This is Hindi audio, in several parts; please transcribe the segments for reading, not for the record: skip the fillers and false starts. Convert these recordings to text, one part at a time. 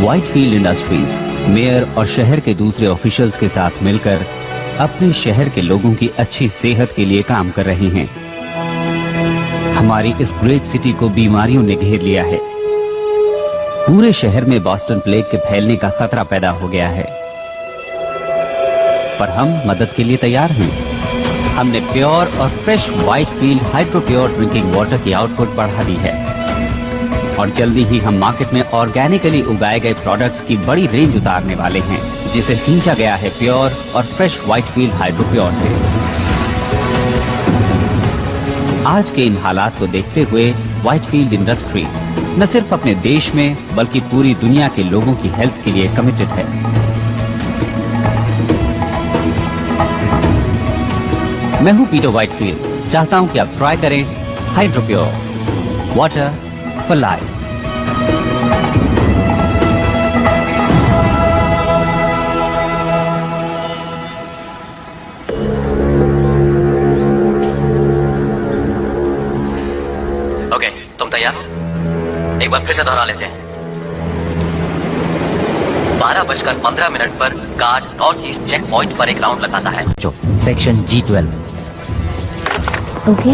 व्हाइटफील्ड इंडस्ट्रीज मेयर और शहर के दूसरे ऑफिशियल्स के साथ मिलकर अपने शहर के लोगों की अच्छी सेहत के लिए काम कर रहे हैं। हमारी इस ग्रेट सिटी को बीमारियों ने घेर लिया है। पूरे शहर में बोस्टन प्लेग के फैलने का खतरा पैदा हो गया है, पर हम मदद के लिए तैयार हैं। हमने प्योर और fresh Whitefield hydro pure drinking water की आउटपुट बढ़ा दी है और जल्दी ही हम मार्केट में ऑर्गेनिकली उगाए गए प्रोडक्ट्स की बड़ी रेंज उतारने वाले हैं, जिसे सींचा गया है प्योर और फ्रेश व्हाइटफील्ड हाइड्रो प्योर से। आज के इन हालात को देखते हुए व्हाइटफील्ड इंडस्ट्री न सिर्फ अपने देश में बल्कि पूरी दुनिया के लोगों की हेल्थ के लिए कमिटेड है। मैं हूं पीटर व्हाइटफील्ड। चाहता हूं कि आप ट्राई करें hydro pure water for life. Okay, तुम तैयार हो? एक बार फिर से दोहरा लेते हैं। 12:15 पर guard north east check point पर एक राउंड लगाता है। जो section G12। Okay,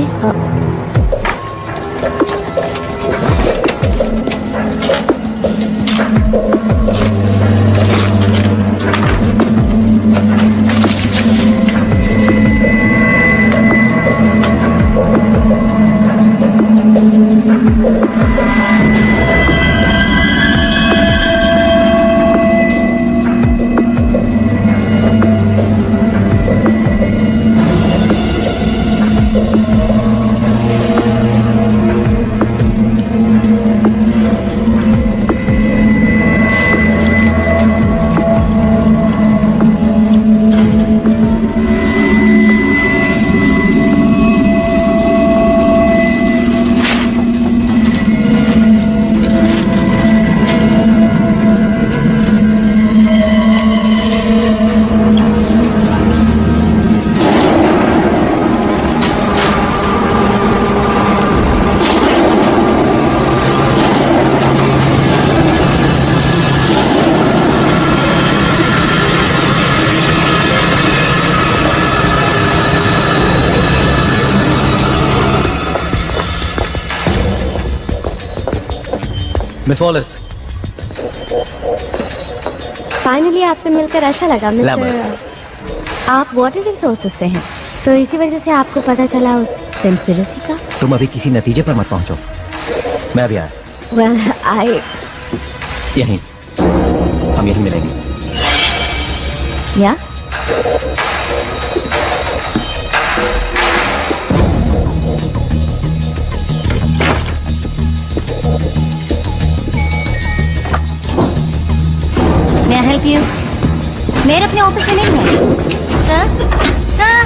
miss Wallers, finally आपसे मिलकर अच्छा लगा मिस्टर। आप वाटर रिसोर्सेज से हैं, तो इसी वजह से आपको पता चला उस कंस्पिरेसी का। तुम अभी किसी नतीजे पर मत पहुंचो, मैं अभी आया। वेल आई यहीं, हम यहीं मिलेंगे। या मैं हेल्प यू। मेरे अपने ऑफिस में नहीं है सर। सर,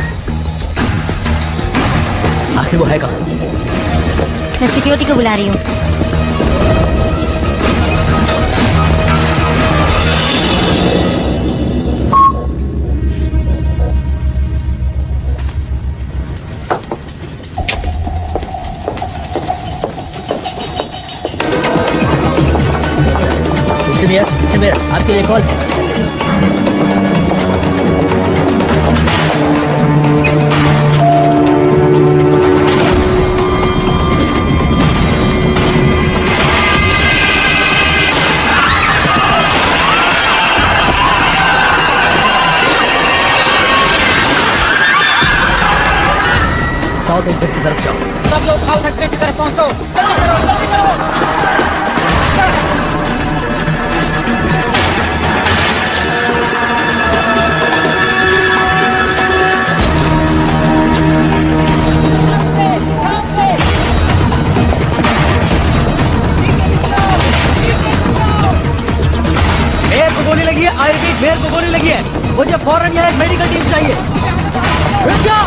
आखिर वो है कहाँ? मैं सिक्योरिटी को बुला रही हूँ। आपके लिए कॉल है। साउथ एक्सिट की तरफ जाओ। सब लोग साउथ एक्सिट की तरफ पहुंचो। चलो चलो जल्दी करो। गोली लगी है। आई रिपीट, मेयर को गोली लगी है। मुझे फौरन यहाँ एक मेडिकल टीम चाहिए। रुक जाओ।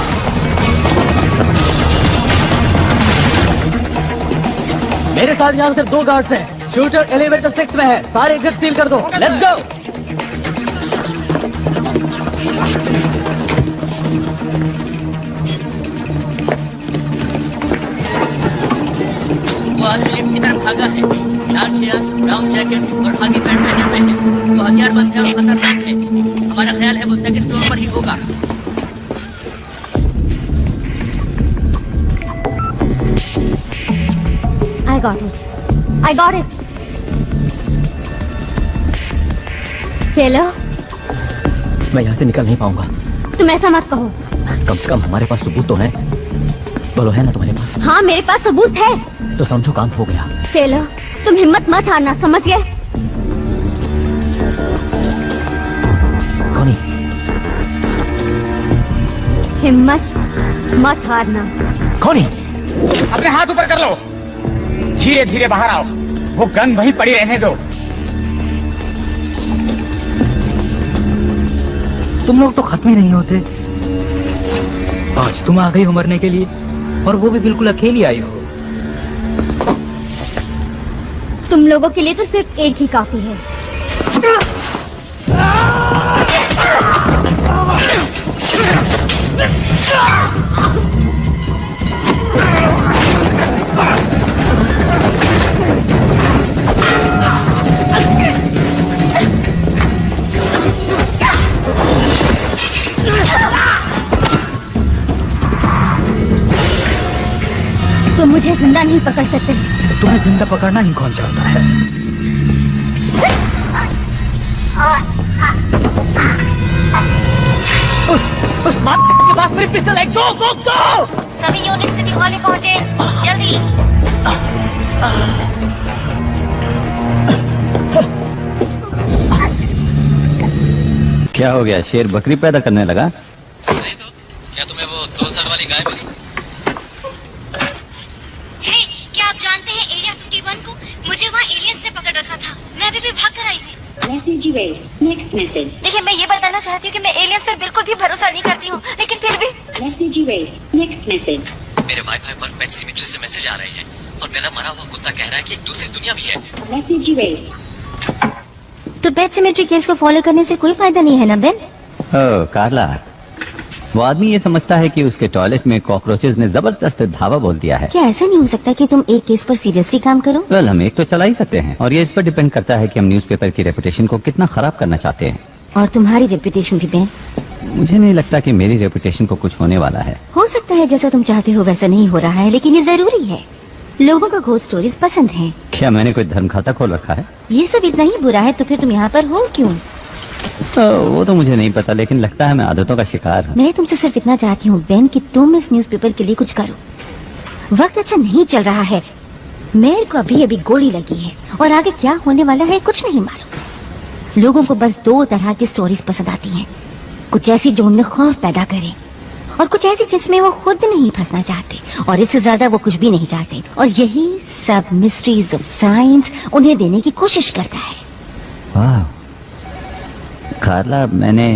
मेरे साथ यहाँ सिर्फ 2 गार्ड्स हैं। शूटर एलिवेटर 6 में है। सारे एग्जिट सील कर दो। Let's go. स्लीप की तरफ भागा है। डार्क हेयर, ब्राउन जैकेट और खाकी पैंट पहने हुए है। वो हथियारबंद है और खतरनाक है। हमारा ख्याल है वो सेकंड फ्लोर पर ही होगा। I got it. I got it. चलो, मैं यहाँ से निकल नहीं पाऊंगा। तुम ऐसा मत कहो। कम से कम हमारे पास सबूत तो है। बोलो, है ना तुम्हारे पास? हाँ, मेरे पास सबूत है। तो समझो काम हो गया। चलो, तुम हिम्मत मत हारना, समझ गए? कौन? हिम्मत मत हारना। कौन? अपने हाथ ऊपर कर लो। धीरे धीरे बाहर आओ। वो गन वहीं पड़ी रहने दो। तुम लोग तो खत्म ही नहीं होते। आज तुम आ गई हो मरने के लिए, और वो भी बिल्कुल अकेली आई हो। तुम लोगों के लिए तो सिर्फ एक ही काफी है। तुम मुझे जिंदा नहीं पकड़ सकते। तुम्हें जिंदा पकड़ना ही कौन चाहता है? उस बात के पास मेरी पिस्टल है। गो गो गो। सभी यूनिट सिटी हॉल में पहुंचे, जल्दी। क्या हो गया, शेर बकरी पैदा करने लगा? नहीं तो क्या तुम्हें वो 2 सर वाली गाय मिली? हे, क्या आप जानते हैं एरिया 51 को? मुझे वहाँ एलियंस ने पकड़ रखा था। मैं अभी भी भाग कर आई हूँ। Message erased. Next message. देखिए, मैं ये बताना चाहती हूँ कि मैं एलियंस पर बिल्कुल भी भरोसा नहीं करती हूँ, लेकिन फिर भी Message erased. Next message. मेरे वाईफाई पर पेट सिमेट्री से मैसेज आ रहे हैं और मेरा मरा हुआ कुत्ता कह रहा है कि एक दूसरी दुनिया भी है। Message erased. तो पेट सिमेट्री केस को फॉलो करने से कोई फायदा नहीं है ना बेन? ओह कार्ला, वो आदमी ये समझता है कि उसके टॉयलेट में कॉकरोचेज ने जबरदस्त धावा बोल दिया है। क्या ऐसा नहीं हो सकता कि तुम एक केस पर सीरियसली काम करो? वेल, हम एक तो चला ही सकते हैं, और ये इस पर डिपेंड करता है कि हम न्यूज़पेपर की रेपुटेशन को कितना खराब करना चाहते हैं। और तुम्हारी रेपुटेशन भी बेन? मुझे नहीं लगता कि मेरी रेपुटेशन को कुछ होने वाला है। हो सकता है जैसा तुम चाहते हो वैसा नहीं हो रहा है, लेकिन ये जरूरी है। लोगों को घोस्ट स्टोरीज पसंद है। क्या मैंने कोई धर्म खाता खोल रखा है? ये सब इतना ही बुरा है तो फिर तुम यहाँ पर हो क्यों? वो तो मुझे नहीं पता, लेकिन लगता है मैं आदतों का शिकार हूँ। मैं तुमसे सिर्फ इतना चाहती हूँ बेन कि तुम इस न्यूज़पेपर के लिए कुछ करो। वक्त अच्छा नहीं चल रहा है। मेयर को अभी अभी गोली लगी है और आगे क्या होने वाला है कुछ नहीं मालूम। लोगों को बस 2 तरह की स्टोरीज पसंद आती हैं। कुछ ऐसी जो उनमें खौफ पैदा करे, और कुछ ऐसी जिसमें वो खुद नहीं फंसना चाहते, और इससे ज्यादा वो कुछ भी नहीं चाहते। और यही सब मिस्ट्रीज ऑफ साइंस उन्हें देने की कोशिश करता है। वाह कार्ला, मैंने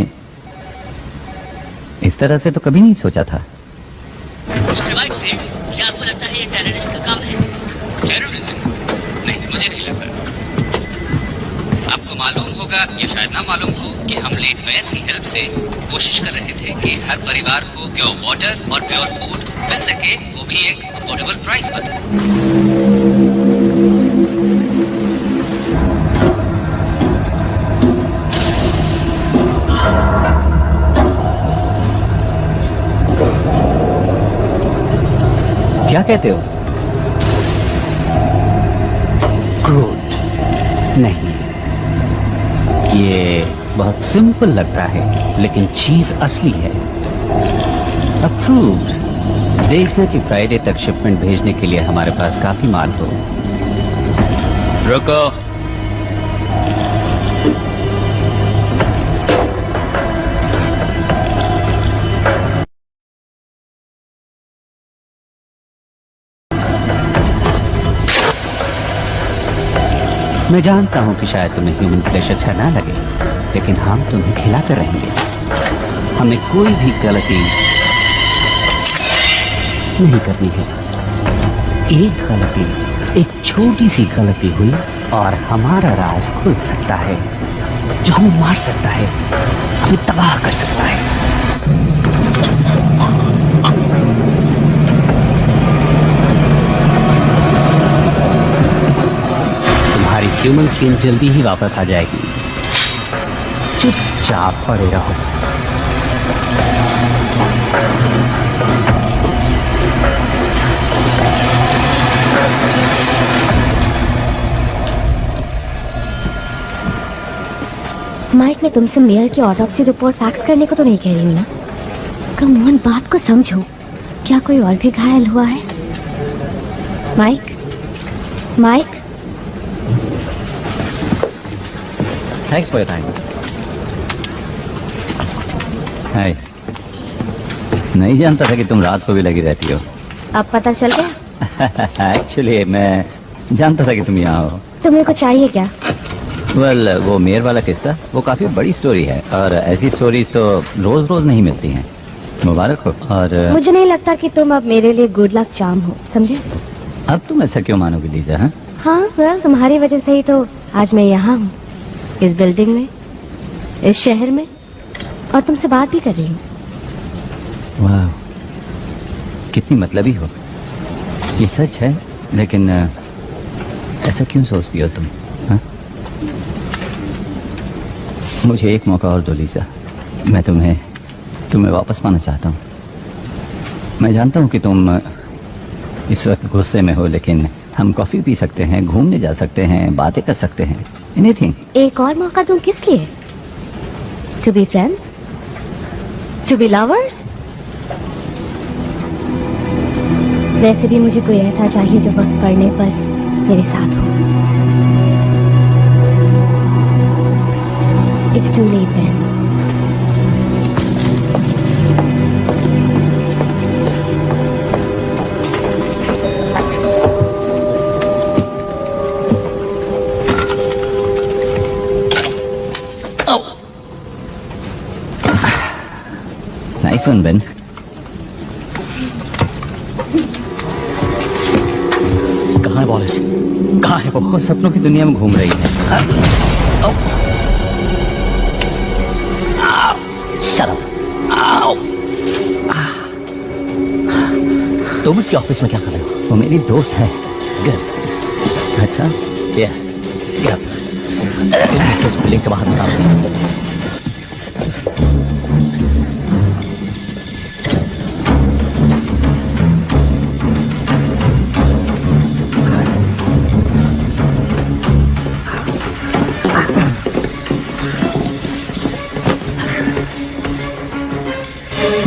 इस तरह से तो कभी नहीं सोचा था। मिस्टर वाइटफील्ड, क्या आपको लगता है ये टेररिस्ट का काम है? टेररिज्म? नहीं, मुझे नहीं लगता। आपको मालूम होगा या शायद ना मालूम हो कि हम लेट मेयर की हेल्प से कोशिश कर रहे थे कि हर परिवार को प्योर वाटर और प्योर फूड मिल सके, वो भी एक अफोर्डेबल प्राइस पर। क्या कहते हो? क्रूड नहीं, ये बहुत सिंपल लगता है, लेकिन चीज असली है। अप्रूव्ड। देखना कि फ्राइडे तक शिपमेंट भेजने के लिए हमारे पास काफी माल हो। रुको। मैं जानता हूं कि शायद तुम्हें ह्यूमन फ्लेश अच्छा ना लगे, लेकिन हम तुम्हें खिलाते रहेंगे। हमें कोई भी गलती नहीं करनी है। एक गलती, एक छोटी सी गलती हुई और हमारा राज खुल सकता है, जो हमें मार सकता है, हमें तबाह कर सकता है। ह्यूमन स्किन जल्दी ही वापस आ जाएगी। चुपचाप पड़े रहो। माइक, मैं तुमसे मेयर की ऑटोप्सी रिपोर्ट फैक्स करने को तो नहीं कह रही हूँ ना। कम ऑन, बात को समझो। क्या कोई और भी घायल हुआ है? Mike, Mike. Thanks for your time. Hi. नहीं जानता था कि तुम रात को भी लगी रहती हो। अब पता चल गया? एक्चुअली मैं जानता था कि तुम यहाँ हो। तुम्हें कुछ चाहिए क्या? वेल, वो मेयर वाला किस्सा वो काफी बड़ी स्टोरी है और ऐसी स्टोरीज तो रोज रोज नहीं मिलती हैं। मुबारक हो। और मुझे नहीं लगता कि तुम अब मेरे लिए गुड लक चार्म हो, समझे? अब तुम ऐसा क्यों मानोगे लीजा? हाँ, वेल, तुम्हारी वजह से ही तो आज मैं यहाँ हूँ, इस बिल्डिंग में, इस शहर में, और तुमसे बात भी कर रही हूँ। वाह, कितनी मतलबी हो। ये सच है, लेकिन ऐसा क्यों सोचती हो तुम? हाँ? मुझे एक मौका और दो लीजा। मैं तुम्हें वापस पाना चाहता हूँ। मैं जानता हूँ कि तुम इस वक्त गुस्से में हो, लेकिन हम कॉफी पी सकते हैं, घूमने जा सकते हैं, बातें कर सकते हैं, एनीथिंग। एक और मौका दूं किस लिए? To be friends, to be lovers. वैसे भी मुझे कोई ऐसा चाहिए जो वक्त पड़ने पर मेरे साथ हो। It's too late man. Nice one Ben. कहाँ है वॉलेस? कहाँ है वो? सपनों की दुनिया में घूम रही है। Shut up. तुम उसके ऑफिस में क्या कर रहे हो? वो मेरी दोस्त है। Good. अच्छा, Yeah. Get up. तुम मुझे इस बिल्डिंग से बाहर निकालो।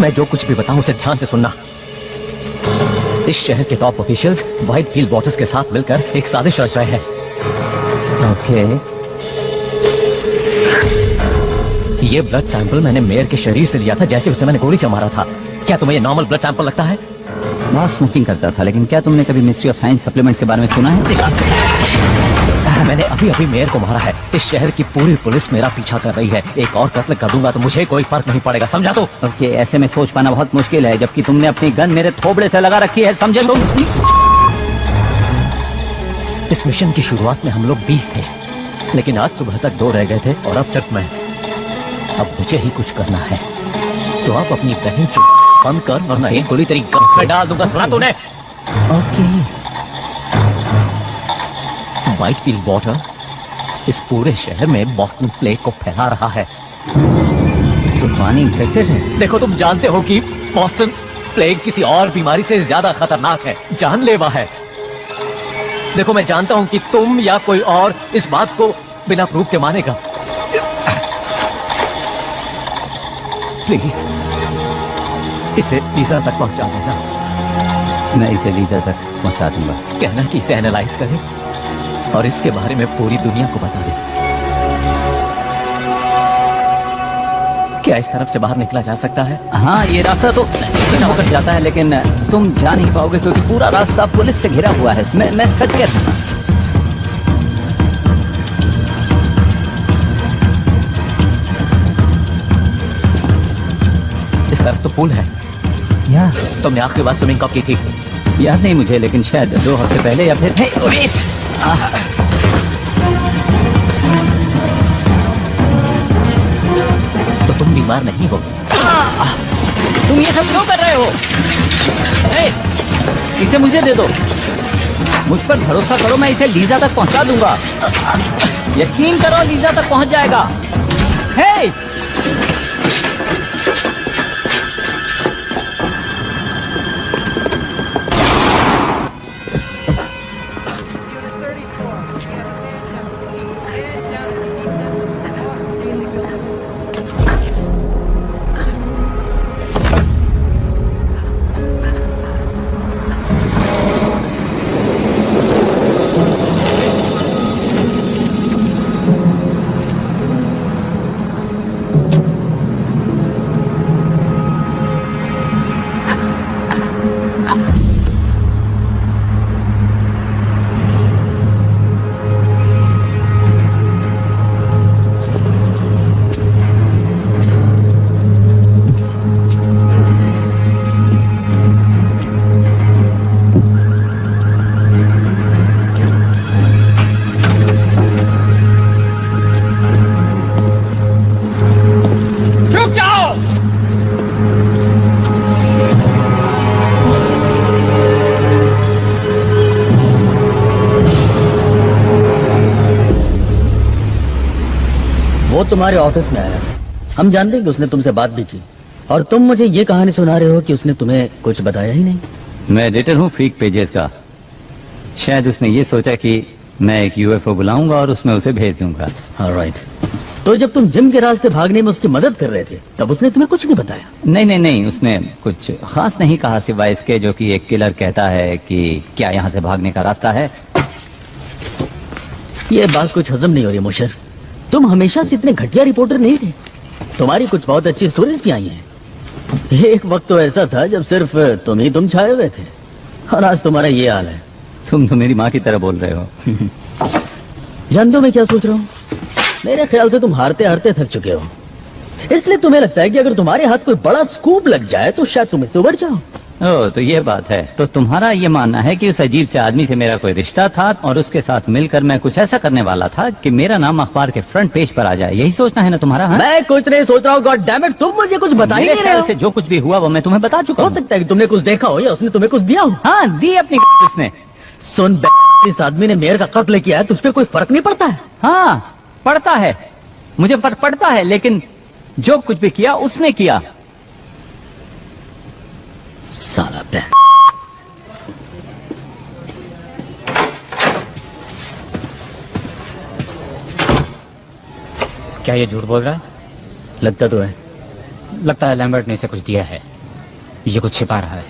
मैं जो कुछ भी बताऊं उसे ध्यान से सुनना। इस शहर के top officials white field watchers के साथ मिलकर एक साजिश रच रहे हैं। ओके। ये ब्लड सैंपल मैंने मेयर के शरीर से लिया था जैसे उसे मैंने गोली से मारा था। क्या तुम्हें ये नॉर्मल ब्लड सैंपल लगता है? बहुत स्मोकिंग करता था, लेकिन क्या तुमने कभी मिस्ट्री ऑफ साइंस सप्लीमेंट्स के बारे में सुना है? मैंने अभी अभी मेयर को मारा है। इस शहर की पूरी पुलिस मेरा पीछा कर रही है। एक और कत्ल कर दूंगा तो मुझे कोई फर्क नहीं पड़ेगा, समझा तो? ओके, ऐसे में सोच पाना बहुत मुश्किल है, जबकि तुमने अपनी गन मेरे थोबड़े से लगा रखी है, समझे तुम? इस मिशन की शुरुआत में हम लोग 20 थे, लेकिन आज सुबह तक 2 रह गए थे और अब सिर्फ मैं। अब मुझे ही कुछ करना है, तो आप अपनी बहन चुप बंद कर वरना एक गोली तेरी गर्दन में डाल दूंगा, सुना तूने? ओके। व्हाइट फील्ड वॉटर इस पूरे शहर में बॉस्टन प्लेग को फैला रहा है। तो पानी इन्फेक्टेड है? देखो, तुम जानते हो कि बॉस्टन प्लेग किसी और बीमारी से ज्यादा खतरनाक है, जानलेवा है। देखो, मैं जानता हूं कि तुम या कोई और इस बात को बिना प्रूफ के मानेगा। प्लीज इसे लीजा तक पहुंचा देना। मैं इसे लीजा तक पहुंचा दूंगा। कहना कि इसे एनालाइज करे और इसके बारे में पूरी दुनिया को बता दे। क्या इस तरफ से बाहर निकला जा सकता है? हाँ, ये रास्ता तो होकर जाता है, लेकिन तुम जा नहीं पाओगे क्योंकि पूरा रास्ता पुलिस से घिरा हुआ है। मैं सच कह रहा हूँ। इस तरफ तो पुल है। यार, तुमने आखिरी बार स्विमिंग कब की थी? याद नहीं मुझे, लेकिन शायद 2 हफ्ते पहले या फिर। तो तुम बीमार नहीं हो? तुम ये सब क्यों कर रहे हो? इसे मुझे दे दो। मुझ पर भरोसा करो, मैं इसे लीजा तक पहुंचा दूंगा। यकीन करो, लीजा तक पहुंच जाएगा। हे! वो तुम्हारे ऑफिस में आया, हम जानते हैं कि उसने तुमसे बात भी की, और तुम मुझे ये कहानी सुना रहे हो कि उसने तुम्हें कुछ बताया ही नहीं। मैं एडिटर हूँ फ्रीक पेजेस का। शायद उसने ये सोचा कि मैं एक यूएफओ बुलाऊंगा और उसमें उसे भेज दूंगा। ऑलराइट। तो जब तुम जिम के रास्ते भागने में उसकी मदद कर रहे थे, तब उसने तुम्हें कुछ नहीं बताया? नहीं, उसने कुछ खास नहीं कहा सिवाय इसके जो कि एक किलर कहता है कि क्या यहाँ से भागने का रास्ता है। ये बात कुछ हजम नहीं हो रही मुशर। तुम हमेशा से इतने घटिया रिपोर्टर नहीं थे। तुम्हारी कुछ बहुत अच्छी स्टोरीज भी आई हैं। एक वक्त तो ऐसा था जब सिर्फ तुम छाए हुए थे, और आज तुम्हारा ये हाल है। तुम तो मेरी माँ की तरह बोल रहे हो। जानते हो मैं क्या सोच रहा हूँ? मेरे ख्याल से तुम हारते हारते थक चुके हो, इसलिए तुम्हें लगता है कि अगर तुम्हारे हाथ कोई बड़ा स्कूप लग जाए तो शायद तुम इससे उबर जाओ। ओह, तो ये बात है। तो तुम्हारा ये मानना है कि उस अजीब से आदमी से मेरा कोई रिश्ता था और उसके साथ मिलकर मैं कुछ ऐसा करने वाला था कि मेरा नाम अखबार के फ्रंट पेज पर आ जाए। यही सोचना है ना तुम्हारा? हाँ? मैं कुछ नहीं सोच रहा हूँ। गॉड डैम इट, तुम मुझे कुछ बता ही मेरे नहीं रहे ख्याल हो। से जो कुछ भी हुआ वो मैं तुम्हें बता चुका हो हूँ। सकता है कि तुमने कुछ देखा हो या उसने तुम्हें कुछ दिया हो। हाँ, दी अपनी उसने। सुन, इस आदमी ने मेयर का कत्ल किया है, तुझ पे कोई फर्क नहीं पड़ता है? हाँ, पड़ता है, मुझे फर्क पड़ता है, लेकिन जो कुछ भी किया उसने किया। साला बैन। क्या ये झूठ बोल रहा है? लगता तो है। लगता है लैम्बर्ट ने इसे कुछ दिया है, ये कुछ छिपा रहा है।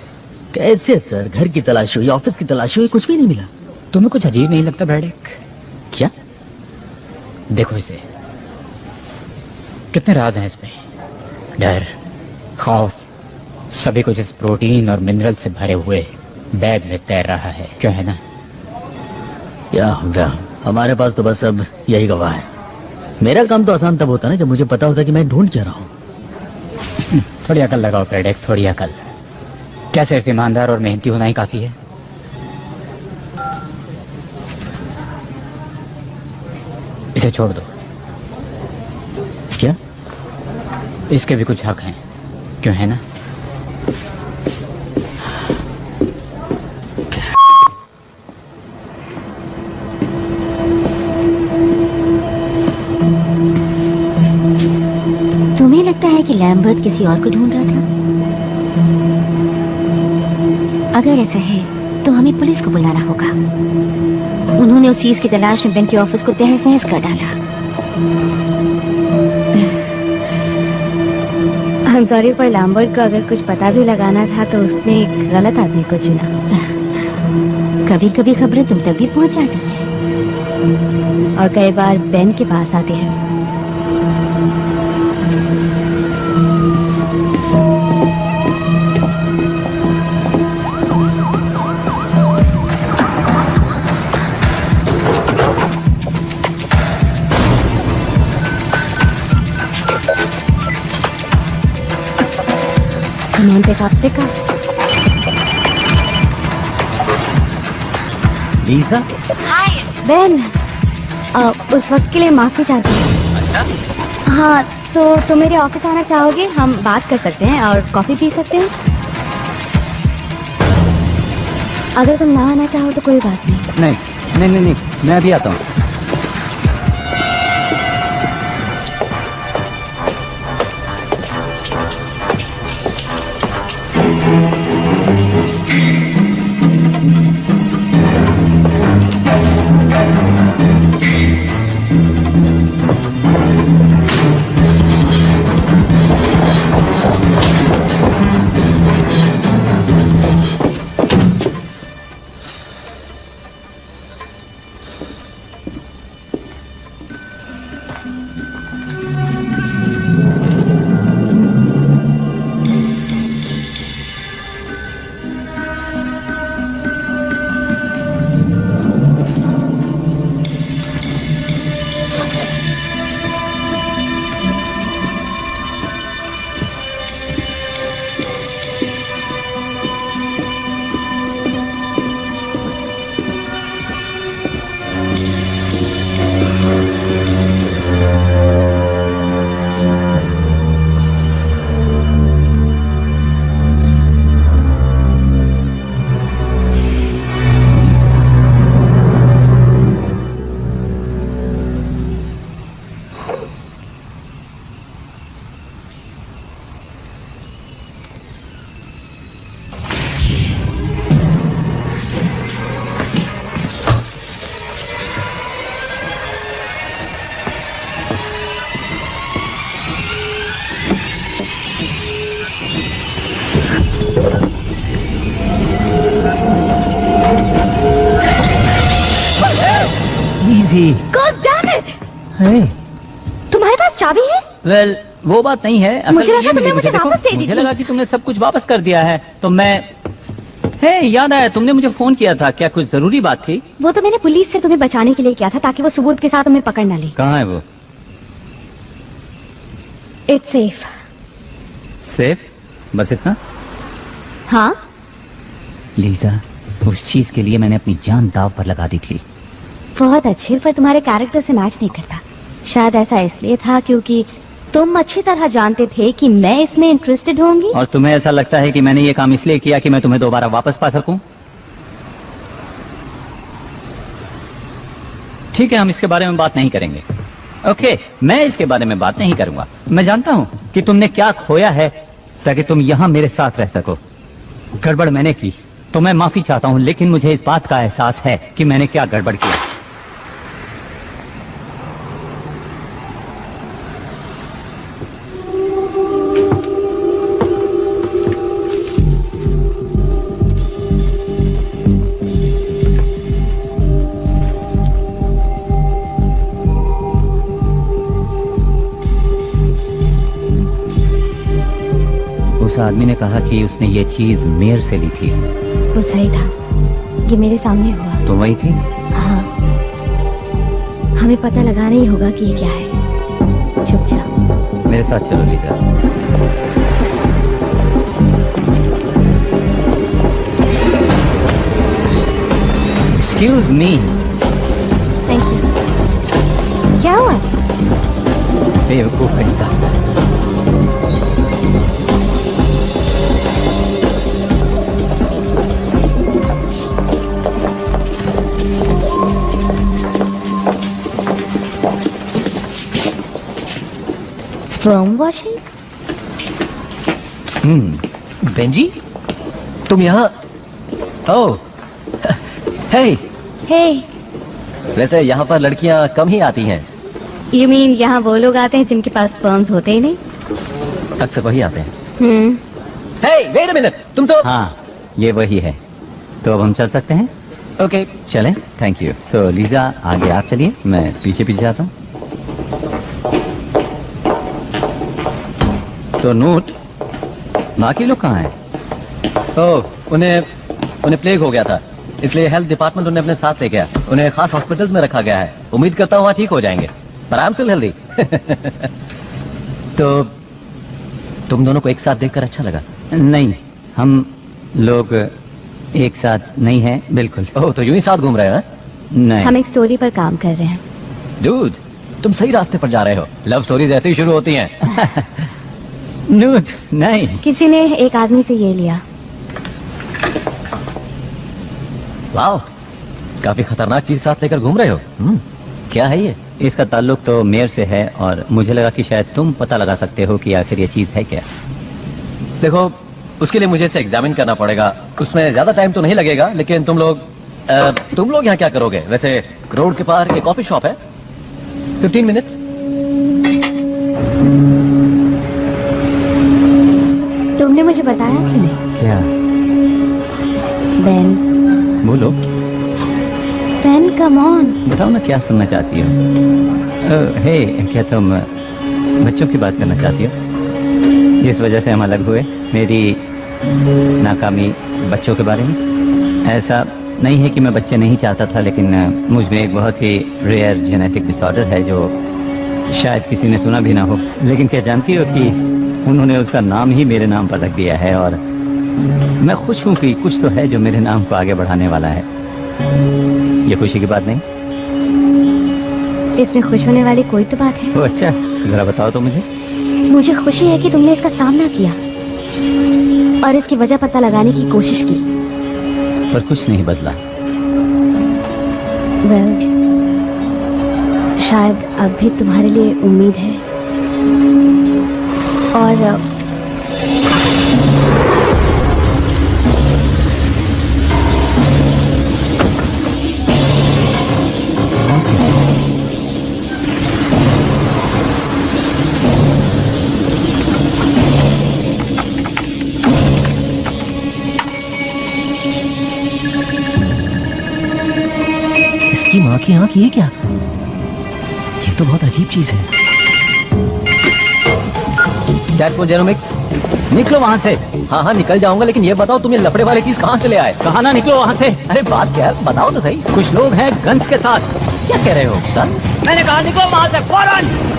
कैसे सर? घर की तलाशी हुई, ऑफिस की तलाशी हुई, कुछ भी नहीं मिला। तुम्हें कुछ अजीब नहीं लगता ब्रैडेक? क्या? देखो इसे, कितने राज हैं इसमें। डर, खौफ, सभी कुछ इस प्रोटीन और मिनरल से भरे हुए बैग में तैर रहा है। क्यों है ना? या हमारे पास तो बस अब यही गवाह है। मेरा काम तो आसान तब होता ना जब मुझे पता होता कि मैं ढूंढ क्या रहा हूँ। थोड़ी अकल लगाओ ब्रैडेक, थोड़ी अकल। क्या सिर्फ ईमानदार और मेहनती होना ही काफी है? इसे छोड़ दो। क्या? इसके भी कुछ हक हैं, क्यों है ना? तुम्हें लगता है कि लैम्बर्ट किसी और को ढूंढ रहा था? अगर ऐसा है तो हमें पुलिस को बुलाना होगा। उन्होंने उस चीज की तलाश में बैंक के ऑफिस को तहस नहस कर डाला। हम सॉरी, पर लैम्बर्ट को अगर कुछ पता भी लगाना था तो उसने एक गलत आदमी को चुना। कभी कभी खबरें तुम तक भी पहुंच जाती हैं और कई बार बेन के पास आते हैं। Come on, pick up. Lisa? Hi Ben, उस वक्त के लिए माफी चाहती हूँ। अच्छा, हाँ, तो तुम मेरे ऑफिस आना चाहोगे? हम बात कर सकते हैं और कॉफी पी सकते हैं। अगर तुम ना आना चाहो तो कोई बात नहीं। नहीं नहीं नहीं नहीं, मैं अभी आता हूँ। God damn it! Hey. तुम्हारे पास चाबी है? वेल वो बात नहीं है। असल मुझे ये लगा मिली तुमने मुझे देखो, वापस दे दी मुझे थी। लगा कि तुमने सब कुछ वापस कर दिया है तो मैं याद आया तुमने मुझे फोन किया था, क्या कुछ जरूरी बात थी? वो तो मैंने पुलिस से तुम्हें बचाने के लिए किया था ताकि वो सबूत के साथ तुम्हें पकड़ ना ले। कहाँ है वो? It's safe. सेफ? बस इतना? हाँ, लीजा, उस चीज के लिए मैंने अपनी जान दाव पर लगा दी थी। बहुत अच्छे, पर तुम्हारे कैरेक्टर से मैच नहीं करता। शायद ऐसा इसलिए था क्योंकि तुम अच्छी तरह जानते थे कि मैं इसमें इंटरेस्टेड होंगी। और तुम्हें ऐसा लगता है कि मैंने ये काम इसलिए किया कि मैं तुम्हें दोबारा वापस पा सकूं? ठीक है, हम इसके बारे में बात नहीं करेंगे। ओके, मैं इसके बारे में बात नहीं करूंगा। मैं जानता हूं कि तुमने क्या खोया है ताकि तुम यहां मेरे साथ रह सको। गड़बड़ मैंने की तो मैं माफी चाहता हूं, लेकिन मुझे इस बात का एहसास है कि मैंने क्या गड़बड़ किया। उस आदमी ने कहा कि उसने ये चीज मेयर से ली थी। वो सही था, ये मेरे सामने हुआ। तुम वही थी? हाँ, हमें पता लगाना ही होगा कि ये क्या है। चुप जाओ। मेरे साथ चलो Lisa. Excuse me. Thank you. क्या हुआ? बेवकूफ कहीं का। Sperm washing? बेंजी, तुम यहाँ? ओह, हे। हे, वैसे यहाँ पर लड़कियाँ कम ही आती हैं। यू मीन यहाँ वो लोग आते हैं जिनके पास स्पर्म्स होते ही नहीं? अक्सर वही आते हैं। हे, वेट अ मिनट, तुम तो। हाँ, ये वही है। तो अब हम चल सकते हैं? ओके, चलें। Thank you. तो लीजा, आगे आप चलिए, मैं पीछे पीछे आता हूँ। तो नोट, बाकी लोग कहाँ हैं? ओह, उन्हें प्लेग हो गया था, इसलिए हेल्थ डिपार्टमेंट उन्हें अपने साथ ले गया। उन्हें खास हॉस्पिटल्स में रखा गया है। उम्मीद करता हूँ वहाँ ठीक हो जाएंगे। पर आई एम स्टिल हेल्दी। तो तुम दोनों को एक साथ देखकर अच्छा लगा? नहीं, हम लोग एक साथ नहीं हैं, बिल्कुल। ओह, तो यूं ही साथ घूम रहे हैं? नहीं। हम एक स्टोरी पर काम कर रहे हैं। डूड, तुम सही रास्ते पर जा रहे हो। लव स्टोरीज ऐसे ही शुरू होती हैं। नूट, नहीं। किसी ने एक आदमी से ये लिया। वाह, काफी खतरनाक चीज साथ लेकर घूम रहे हो। क्या है ये? इसका ताल्लुक तो मेयर से है और मुझे लगा कि शायद तुम पता लगा सकते हो कि आखिर ये चीज है क्या। देखो, उसके लिए मुझे इसे एग्जामिन करना पड़ेगा। उसमें ज्यादा टाइम तो नहीं लगेगा, लेकिन तुम लोग यहाँ क्या करोगे? वैसे रोड के पार एक कॉफी शॉप है, 15 मिनट्स। तुमने मुझे बताया क्यों नहीं? क्या? बेन, बोलो। Ben come on. बताओ ना, क्या सुनना चाहती हो? हे, क्या तुम बच्चों की बात करना चाहती हो जिस वजह से हम अलग हुए? मेरी नाकामी बच्चों के बारे में? ऐसा नहीं है कि मैं बच्चे नहीं चाहता था, लेकिन मुझ में एक बहुत ही रेयर जेनेटिक डिसऑर्डर है जो शायद किसी ने सुना भी ना हो। लेकिन क्या जानती हो कि उन्होंने उसका नाम ही मेरे नाम पर रख दिया है, और मैं खुश हूँ कि कुछ तो है जो मेरे नाम को आगे बढ़ाने वाला है। ये खुशी की बात नहीं? इसमें खुश होने वाली कोई तो बात है। ओ अच्छा, जरा बताओ तो मुझे। मुझे खुशी है कि तुमने इसका सामना किया और इसकी वजह पता लगाने की कोशिश की। पर कुछ नहीं बदला। वेल, शायद अब भी तुम्हारे लिए उम्मीद है। और इसकी माँ की आंख, ये क्या? ये तो बहुत अजीब चीज है। जेरोमिक्स, निकलो वहाँ से। हाँ हाँ निकल जाऊंगा, लेकिन ये बताओ तुम ये लफड़े वाली चीज कहाँ से ले आए? कहा ना निकलो वहाँ से। अरे बात क्या है, बताओ तो सही। कुछ लोग हैं गन्स के साथ। क्या कह रहे हो? गन्स? मैंने कहा निकलो वहाँ से फौरन।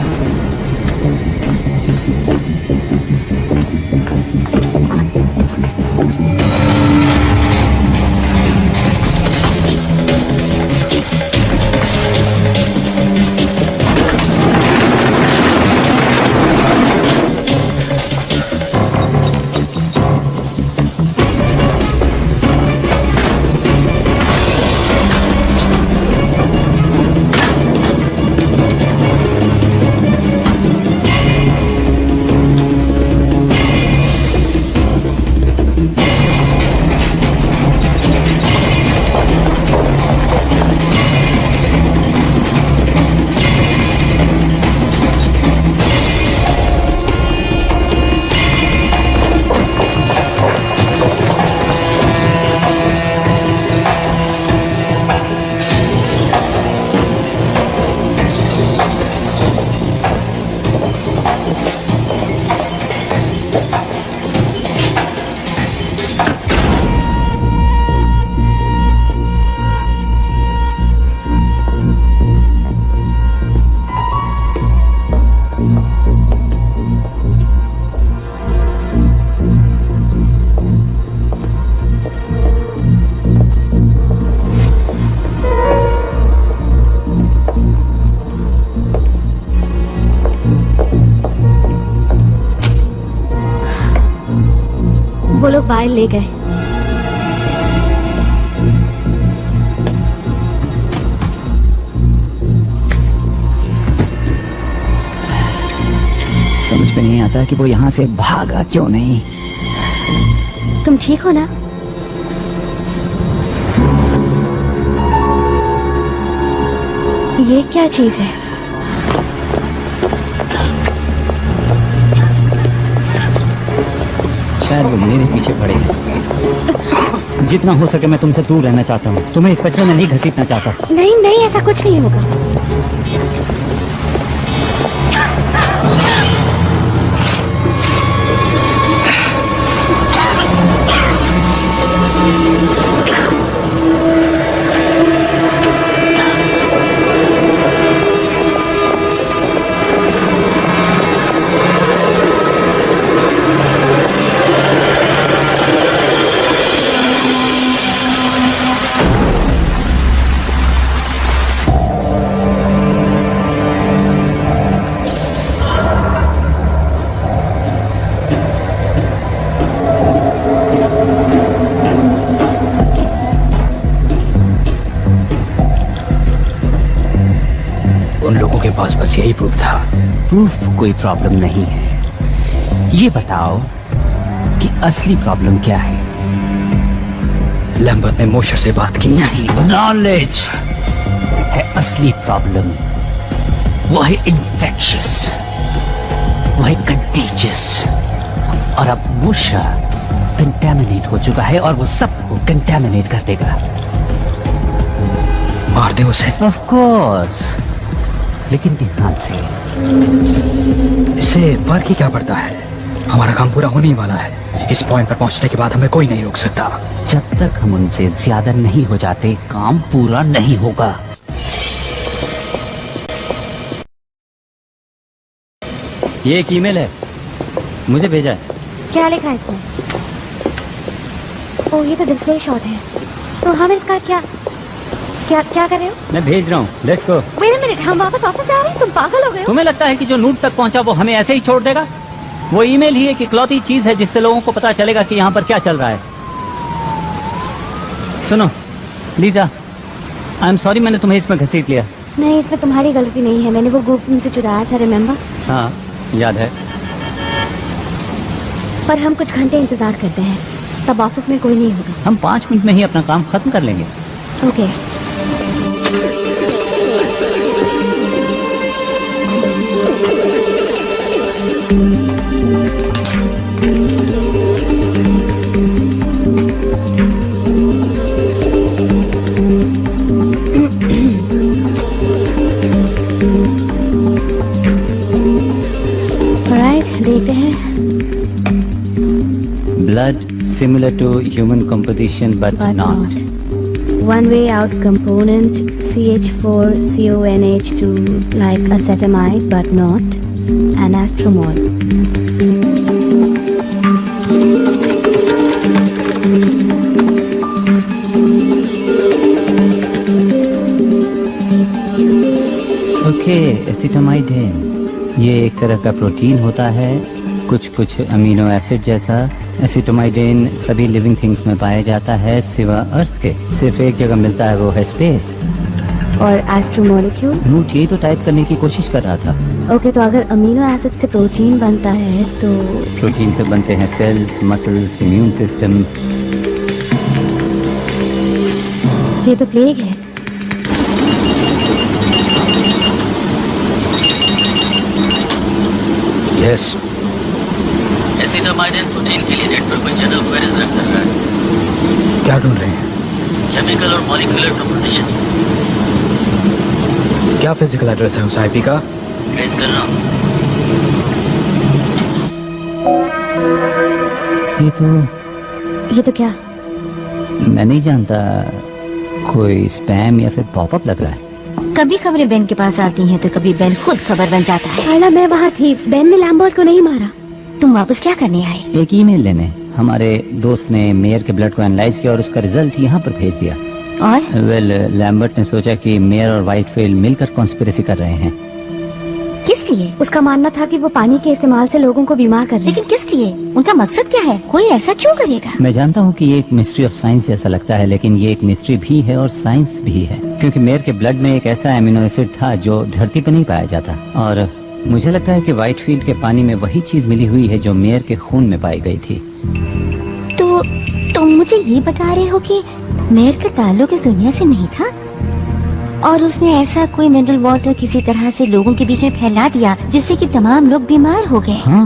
वो लोग वायल ले गए। समझ में नहीं आता कि वो यहाँ से भागा क्यों नहीं। तुम ठीक हो ना? ये क्या चीज है? शायद वो मेरे पीछे पड़े। जितना हो सके मैं तुमसे दूर रहना चाहता हूँ। तुम्हें इस बच्चे में नहीं घसीटना चाहता। नहीं नहीं, ऐसा कुछ नहीं होगा। उन लोगों के पास बस यही प्रूफ था। प्रूफ कोई प्रॉब्लम नहीं है। ये बताओ कि असली प्रॉब्लम क्या है? लैम्बर्ट ने मोशर से बात की। नहीं, नॉलेज है असली प्रॉब्लम। वो है इन्फेक्शियस, वो है कंटेजियस। और अब मोशर कंटेमिनेट हो चुका है और वो सबको कंटेमिनेट कर देगा। मार दे उसे। ऑफ कोर्स, लेकिन ध्यान से। इससे फर्क ही क्या पड़ता है? हमारा काम पूरा होने ही वाला है। इस पॉइंट पर पहुंचने के बाद हमें कोई नहीं रोक सकता। जब तक हम उनसे ज्यादा नहीं हो जाते, काम पूरा नहीं होगा। ये एक ईमेल है, मुझे भेजा है। क्या लिखा है इसमें? ओह, ये तो डिस्प्ले शॉट है। तो हम इसका क्या क्या क्या कर रहे हो? मैं भेज रहा हूँ, let's go. Wait a minute, हम वापस ऑफिस आ रहे हैं? तुम पागल हो गए हो? तुम्हें लगता है कि जो नूट तक पहुंचा वो हमें ऐसे ही छोड़ देगा? वो ईमेल ही एक इकलौती चीज है जिससे लोगों को पता चलेगा कि यहाँ पर क्या चल रहा है। सुनो लीजा, आई एम सॉरी मैंने तुम्हें इसमें घसीट लिया। नहीं, इसमें तुम्हारी गलती नहीं है। मैंने वो गुप्त तुमसे चुराया था, रिमेम्बर? हाँ याद है। पर हम कुछ घंटे इंतजार करते हैं, तब ऑफिस में कोई नहीं होगा। हम 5 मिनट में ही अपना काम खत्म कर लेंगे। ओके। देखते हैं। Blood similar to human composition but not. One way out component CH4CONH2 like acetamide but not anastromol. Okay, एसिटामाइडेन ये एक तरह का प्रोटीन होता है, कुछ अमीनो एसिड जैसा। एसिटामाइडेन सभी लिविंग थिंग्स में पाया जाता है सिवा अर्थ के। सिर्फ एक जगह मिलता है, वो है स्पेस। और एस्ट्रोमोलिक्यूल? नूट यही तो टाइप करने की कोशिश कर रहा था। ओके, तो अगर अमीनो एसिड से प्रोटीन बनता है तो प्रोटीन से बनते हैं सेल्स, मसल्स, इम्यून सिस्टम। ये तो प्लेग है। यस। एसिटामाइडेन प्रोटीन के लिए नेटवर्क में जनरल क्वेरीज रन कर रहा है। क्या ढूंढ रहे हैं? केमिकल और मॉलिक्यूलर कंपोजिशन। क्या फिजिकल एड्रेस है उस आईपी का? ट्रेस कर रहा हूँ। ये तो क्या? मैं नहीं जानता, कोई स्पैम या फिर पॉपअप लग रहा है। कभी खबरें बेन के पास आती हैं तो कभी बेन खुद खबर बन जाता है। कार्ला, मैं वहाँ थी, बेन ने लैम्बर्ट को नहीं मारा। तुम वापस क्या करने आए? एक ईमेल लेने। हमारे दोस्त ने मेयर के ब्लड को एनालाइज किया और उसका रिजल्ट यहाँ पर भेज दिया। और लैम्बर्ट ने सोचा कि मेयर और व्हाइटफील्ड मिलकर कॉन्स्पिरेसी कर रहे हैं। किस लिए? उसका मानना था कि वो पानी के इस्तेमाल से लोगों को बीमार कर रहे हैं। लेकिन किस लिए? उनका मकसद क्या है? कोई ऐसा क्यों करेगा? मैं जानता हूँ कि ये एक मिस्ट्री ऑफ साइंस जैसा लगता है, लेकिन ये एक मिस्ट्री भी है और साइंस भी है, क्योंकि मेयर के ब्लड में एक ऐसा एमिनो एसिड था जो धरती पर नहीं पाया जाता। और मुझे लगता है कि व्हाइटफील्ड के पानी में वही चीज मिली हुई है जो मेयर के खून में पाई गई थी। तो तुम मुझे ये बता रहे हो कि मेयर का ताल्लुक इस दुनिया से नहीं था और उसने ऐसा कोई मिनरल वाटर किसी तरह से लोगों के बीच में फैला दिया जिससे कि तमाम लोग बीमार हो गए। हाँ।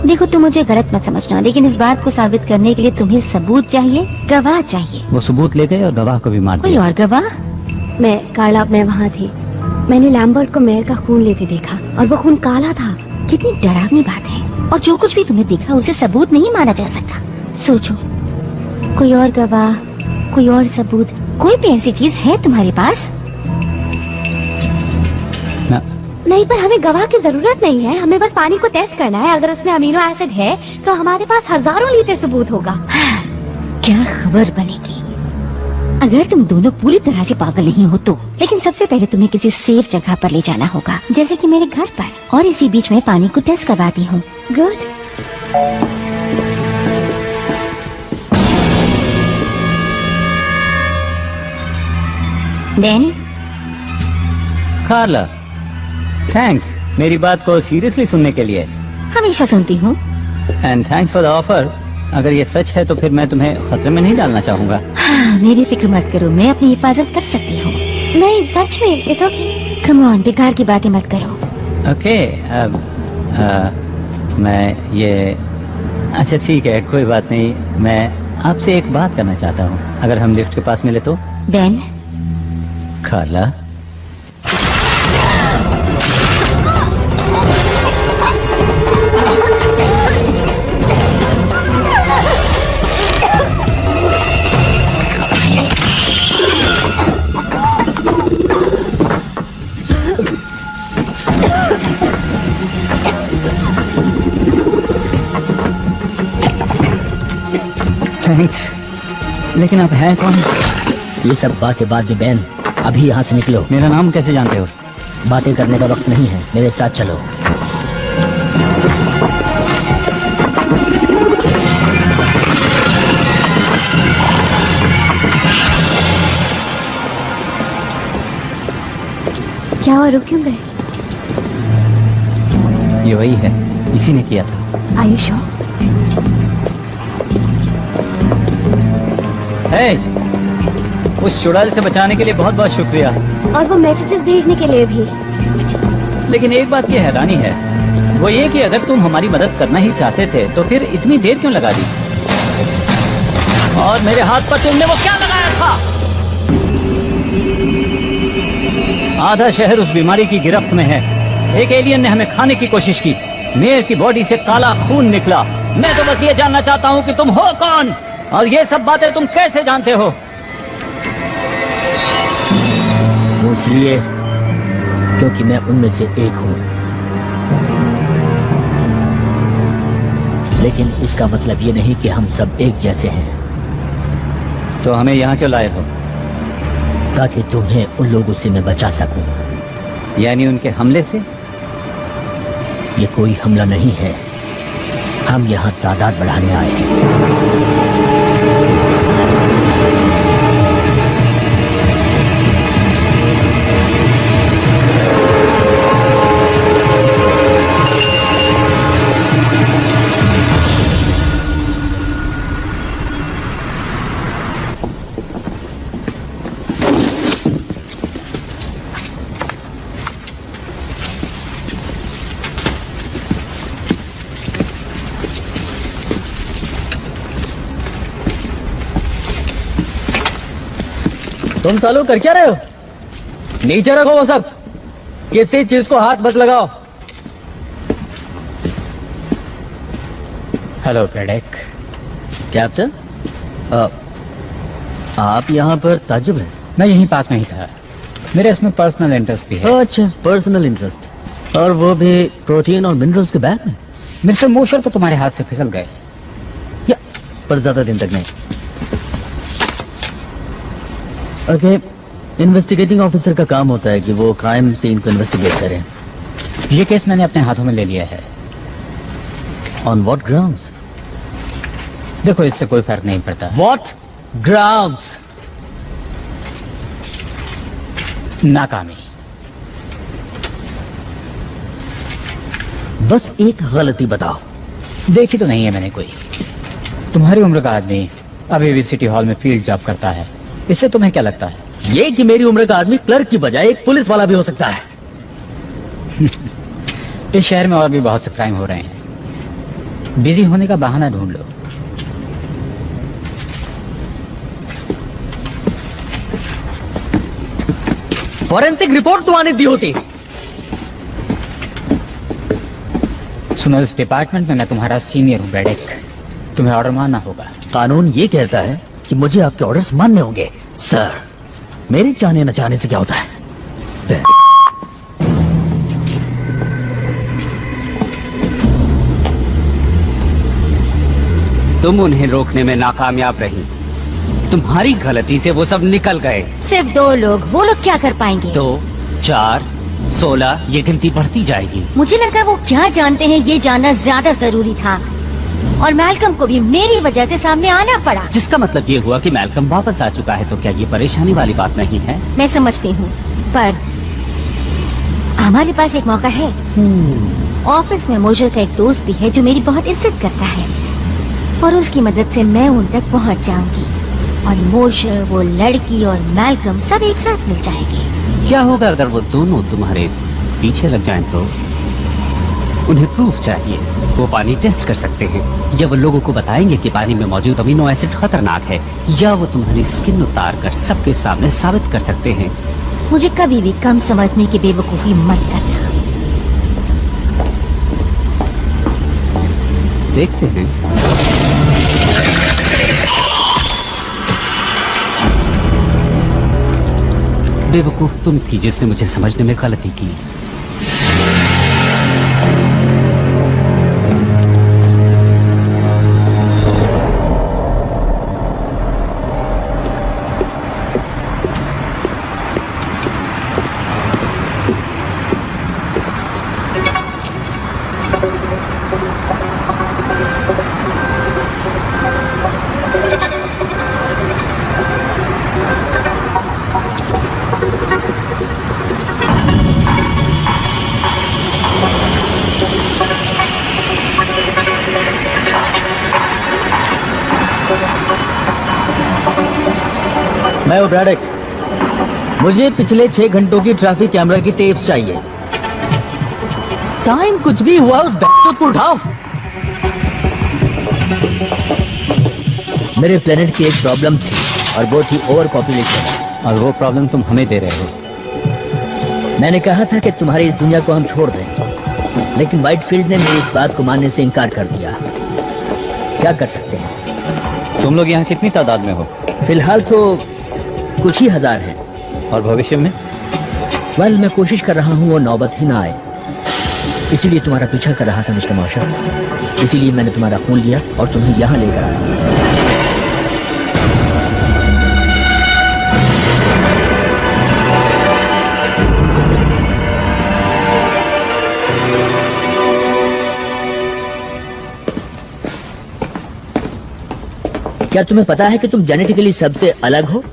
देखो, तुम मुझे गलत मत समझना, लेकिन इस बात को साबित करने के लिए तुम्हें सबूत चाहिए, गवाह चाहिए। वो सबूत ले गए और गवाह को भी मार कोई दिया। और गवाह? मैं वहाँ थी। मैंने लैम्बर्ट को मेयर का खून लेते देखा और वो खून काला था। कितनी डरावनी बात है। और जो कुछ भी तुमने देखा उसे सबूत नहीं माना जा सकता। सोचो, कोई और गवाह, कोई और सबूत, कोई भी ऐसी चीज है तुम्हारे पास? नहीं, पर हमें गवाह की जरूरत नहीं है। हमें बस पानी को टेस्ट करना है। अगर उसमें अमीनो एसिड है तो हमारे पास हजारों लीटर सबूत होगा। क्या खबर बनेगी अगर तुम दोनों पूरी तरह से पागल नहीं हो तो। लेकिन सबसे पहले तुम्हें किसी सेफ जगह पर ले जाना होगा, जैसे कि मेरे घर पर, और इसी बीच में पानी को टेस्ट करवाती हूँ। गुड। देन कार्ला, थैंक्स मेरी बात को सीरियसली सुनने के लिए। हमेशा सुनती हूँ। And thanks for the offer. अगर ये सच है तो फिर मैं तुम्हें खतरे में नहीं डालना चाहूंगा। हाँ, मेरी फिक्र मत करो, मैं अपनी हिफाजत कर सकती हूँ। नहीं सच में, इट्स ओके। कम ऑन, बेकार की बातें मत करो। ओके, मैं ये अच्छा ठीक है, कोई बात नहीं। मैं आपसे एक बात करना चाहता हूँ, अगर हम लिफ्ट के पास मिले तो। बेन, कार्ला, थैंक्स, लेकिन आप हैं कौन? ये सब बातें बाद में बैन, अभी यहाँ से निकलो। मेरा नाम कैसे जानते हो? बातें करने का वक्त नहीं है, मेरे साथ चलो। क्या हुआ, रुक क्यों गए? ये वही है, इसी ने किया था। आयुष हो? हे, उस चुड़ैल से बचाने के लिए बहुत बहुत शुक्रिया। और वो मैसेजेस भेजने के लिए भी। लेकिन एक बात की हैरानी है, वो ये कि अगर तुम हमारी मदद करना ही चाहते थे तो फिर इतनी देर क्यों लगा दी? और मेरे हाथ पर तुमने वो क्या लगाया था? आधा शहर उस बीमारी की गिरफ्त में है। एक एलियन ने हमें खाने की कोशिश की। मेयर की बॉडी से काला खून निकला। मैं तो बस ये जानना चाहता हूँ कि तुम हो कौन और ये सब बातें तुम कैसे जानते हो? वो इसलिए क्योंकि मैं उनमें से एक हूँ, लेकिन इसका मतलब ये नहीं कि हम सब एक जैसे हैं। तो हमें यहाँ क्यों लाए हो? ताकि तुम्हें उन लोगों से मैं बचा सकूं। यानी उनके हमले से? ये कोई हमला नहीं है, हम यहाँ तादाद बढ़ाने आए हैं। तुम सालों कर क्या रहे हो? नीचे रखो वो सब, किसी चीज को हाथ मत लगाओ। हेलो ब्रैडेक। कैप्टन, आप यहाँ पर ताज्जुब हैं? मैं यहीं पास में ही था, मेरे इसमें पर्सनल इंटरेस्ट भी है। अच्छा, पर्सनल इंटरेस्ट, और वो भी प्रोटीन और मिनरल्स के बैग में। मिस्टर मोशर तो तुम्हारे हाथ से फिसल गए। या पर ज्यादा दिन तक नहीं। ओके, इन्वेस्टिगेटिंग ऑफिसर का काम होता है कि वो क्राइम सीन को इन्वेस्टिगेट करें। ये केस मैंने अपने हाथों में ले लिया है। On what grounds? देखो, इससे कोई फर्क नहीं पड़ता। What grounds? नाकामी। बस एक गलती बताओ। देखी तो नहीं है मैंने कोई। तुम्हारी उम्र का आदमी अभी भी सिटी हॉल में फील्ड जॉब करता है, इससे तुम्हें क्या लगता है? ये कि मेरी उम्र का आदमी क्लर्क की बजाय एक पुलिस वाला भी हो सकता है। इस शहर में और भी बहुत से क्राइम हो रहे हैं, बिजी होने का बहाना ढूंढ लो। फॉरेंसिक रिपोर्ट तो आने दी होती। सुनो, इस डिपार्टमेंट में मैं तुम्हारा सीनियर हूँ ब्रैडेक, तुम्हें ऑर्डर मानना होगा। कानून ये कहता है कि मुझे आपके ऑर्डर्स मानने होंगे। सर, मेरे चाहने न चाहने से क्या होता है? तुम उन्हें रोकने में नाकामयाब रही। तुम्हारी गलती से वो सब निकल गए। सिर्फ 2 लोग, वो लोग क्या कर पाएंगे? 2, 4, 16, ये गिनती बढ़ती जाएगी। मुझे लगा वो क्या जानते हैं ये जानना ज्यादा जरूरी था, और मैल्कम को भी मेरी वजह से सामने आना पड़ा। जिसका मतलब ये हुआ कि मैल्कम वापस आ चुका है, तो क्या ये परेशानी वाली बात नहीं है? मैं समझती हूँ, पर हमारे पास एक मौका है। ऑफिस में मोजर का एक दोस्त भी है जो मेरी बहुत इज्जत करता है और उसकी मदद से मैं उन तक पहुंच जाऊंगी और मोजर, वो लड़की और मैल्कम सब एक साथ मिल जाएंगे। क्या होगा अगर वो दोनों तुम्हारे पीछे लग जाएं तो? उन्हें प्रूफ चाहिए। वो पानी टेस्ट कर सकते हैं। जब वो लोगों को बताएंगे कि पानी में मौजूद अमीनो एसिड खतरनाक है, या वो तुम्हारी स्किन उतार कर सबके सामने साबित कर सकते हैं। मुझे कभी भी कम समझने की बेवकूफी मत करना। देखते हैं। बेवकूफ तुम थी जिसने मुझे समझने में गलती की। मैं हूं ब्रैडक। मुझे पिछले 6 घंटों की ट्रैफिक कैमरा की टेप्स चाहिए। टाइम कुछ भी हुआ उस बैठक को उठाओ। मेरे प्लेनेट की एक प्रॉब्लम थी और वो थी ओवर पॉपुलेशन, और वो प्रॉब्लम तुम हमें दे रहे हो। मैंने कहा था कि तुम्हारी इस दुनिया को हम छोड़ दें, लेकिन व्हाइटफील्ड ने मेरी इस बात को मानने से इनकार कर दिया। क्या कर सकते हैं? तुम लोग यहाँ कितनी तादाद में हो? फिलहाल तो कुछ ही हजार हैं। और भविष्य में? वेल, मैं कोशिश कर रहा हूँ वो नौबत ही ना आए। इसीलिए तुम्हारा पीछा कर रहा था मिस्टर मॉशर। इसीलिए मैंने तुम्हारा खून लिया और तुम्हें यहाँ लेकर आया। क्या तुम्हें पता है कि तुम जेनेटिकली सबसे अलग हो?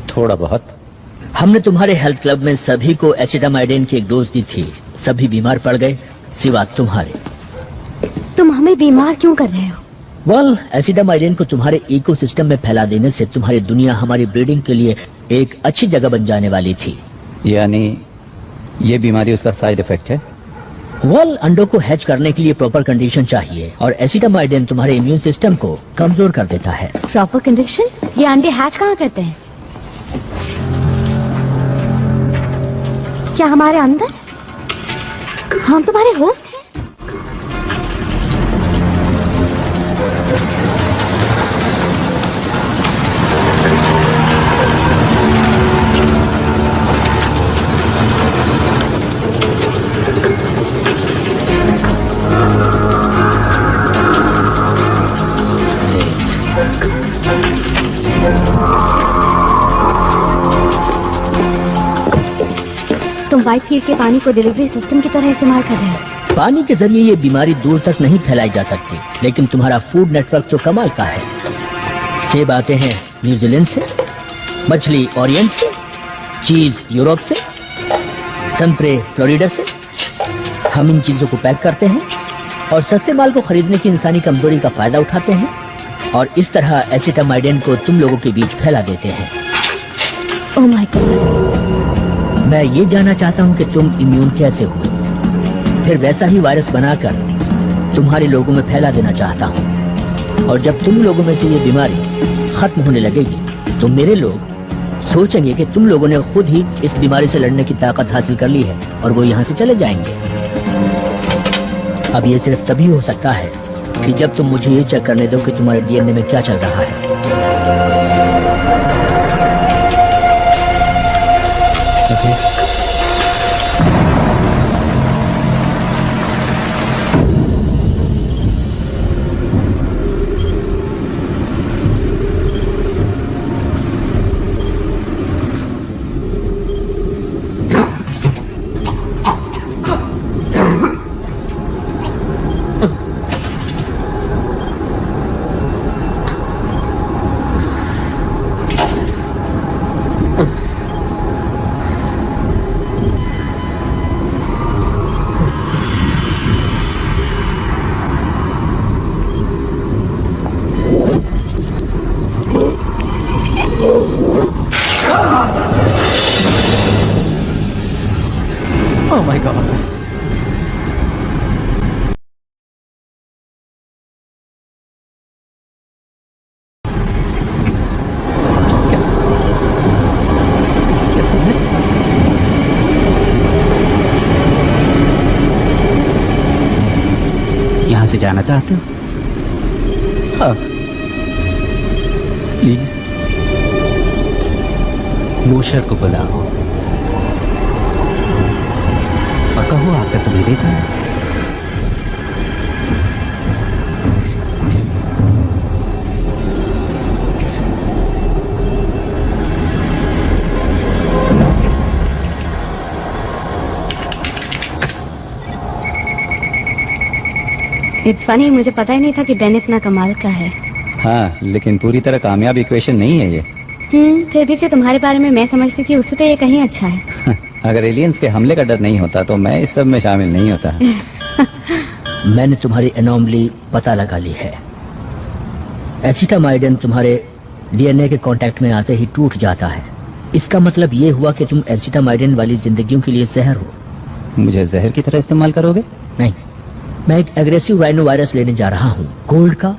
थोड़ा बहुत। हमने तुम्हारे हेल्थ क्लब में सभी को एसिटामाइडिन की एक डोज दी थी। सभी बीमार पड़ गए सिवा तुम्हारे। तुम हमें बीमार क्यों कर रहे हो? वेल, एसिटामाइडिन को तुम्हारे इकोसिस्टम में फैला देने से तुम्हारी दुनिया हमारी ब्रीडिंग के लिए एक अच्छी जगह बन जाने वाली थी। यानी ये बीमारी उसका साइड इफेक्ट है? वेल, अंडों को हैच करने के लिए प्रॉपर कंडीशन चाहिए और एसिटामाइडिन तुम्हारे इम्यून सिस्टम को कमजोर कर देता है। Proper condition? ये अंडे हैच कहाँ करते हैं? क्या हमारे अंदर? हम तुम्हारे होस्ट हैं? तुम व्हाइटफील्ड के पानी को डिलीवरी सिस्टम की तरह इस्तेमाल कर रहे हो। पानी के जरिए ये बीमारी दूर तक नहीं फैलाई जा सकती, लेकिन तुम्हारा फूड नेटवर्क तो कमाल का है। सेब आते हैं न्यूजीलैंड से, मछली ओरिएंट से, चीज यूरोप से, संतरे फ्लोरिडा से। हम इन चीजों को पैक करते हैं और सस्ते माल को खरीदने की इंसानी कमजोरी का फायदा उठाते हैं और इस तरह एसिटामाइडिन को तुम लोगों के बीच फैला देते हैं। Oh my God. मैं ये जानना चाहता हूँ कि तुम इम्यून कैसे हुए, फिर वैसा ही वायरस बनाकर तुम्हारे लोगों में फैला देना चाहता हूँ। और जब तुम लोगों में से ये बीमारी खत्म होने लगेगी तो मेरे लोग सोचेंगे कि तुम लोगों ने खुद ही इस बीमारी से लड़ने की ताकत हासिल कर ली है और वो यहाँ से चले जाएंगे। अब ये सिर्फ तभी हो सकता है कि जब तुम मुझे ये चेक करने दो कि तुम्हारे डीएनए में क्या चल रहा है। My God. यहाँ से जाना चाहते हो? हाँ प्लीज। मोशर को बुलाओ और कहो आकर तुम्हें ले जाओ। इट्स फनी, मुझे पता ही नहीं था कि बेन इतना कमाल का है। हाँ, लेकिन पूरी तरह कामयाब इक्वेशन नहीं है ये। फिर भी जो तुम्हारे बारे में मैं समझती थी उससे तो ये कहीं अच्छा है। अगर एलियंस के हमले का डर नहीं होता तो मैं इस सब में शामिल नहीं होता। मैंने तुम्हारी एनोमली पता लगा ली है। एसिटामाइडिन तुम्हारे डीएनए के कांटेक्ट में आते ही टूट जाता है। इसका मतलब ये हुआ कि तुम एसिटामाइडिन वाली जिंदगियों के लिए जहर हो। मुझे जहर की तरह इस्तेमाल करोगे? नहीं, मैं एक एग्रेसिव राइनो वायरस लेने जा रहा हूँ, गोल्ड का,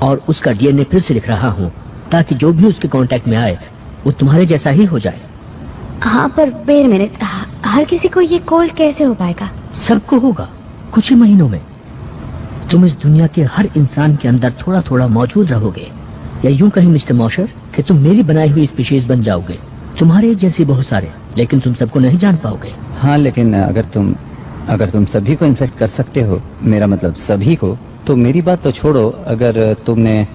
और उसका डीएनए फिर से लिख रहा हूँ ताकि जो भी उसके कांटेक्ट में आए वो तुम्हारे जैसा ही हो जाए। हाँ, पर वेट मिनट, हर किसी को ये कोल्ड कैसे हो पाएगा? सबको होगा कुछ ही महीनों में। तुम इस दुनिया के हर इंसान के अंदर थोड़ा थोड़ा मौजूद रहोगे, या यूं कहीं मिस्टर मॉशर कि तुम मेरी बनाई हुई स्पीशीज बन जाओगे। तुम्हारे जैसे बहुत सारे, लेकिन तुम सबको नहीं जान पाओगे। हाँ, लेकिन अगर तुम सभी को इन्फेक्ट कर सकते हो, मेरा मतलब सभी को, तो मेरी बात तो छोड़ो, अगर तुमने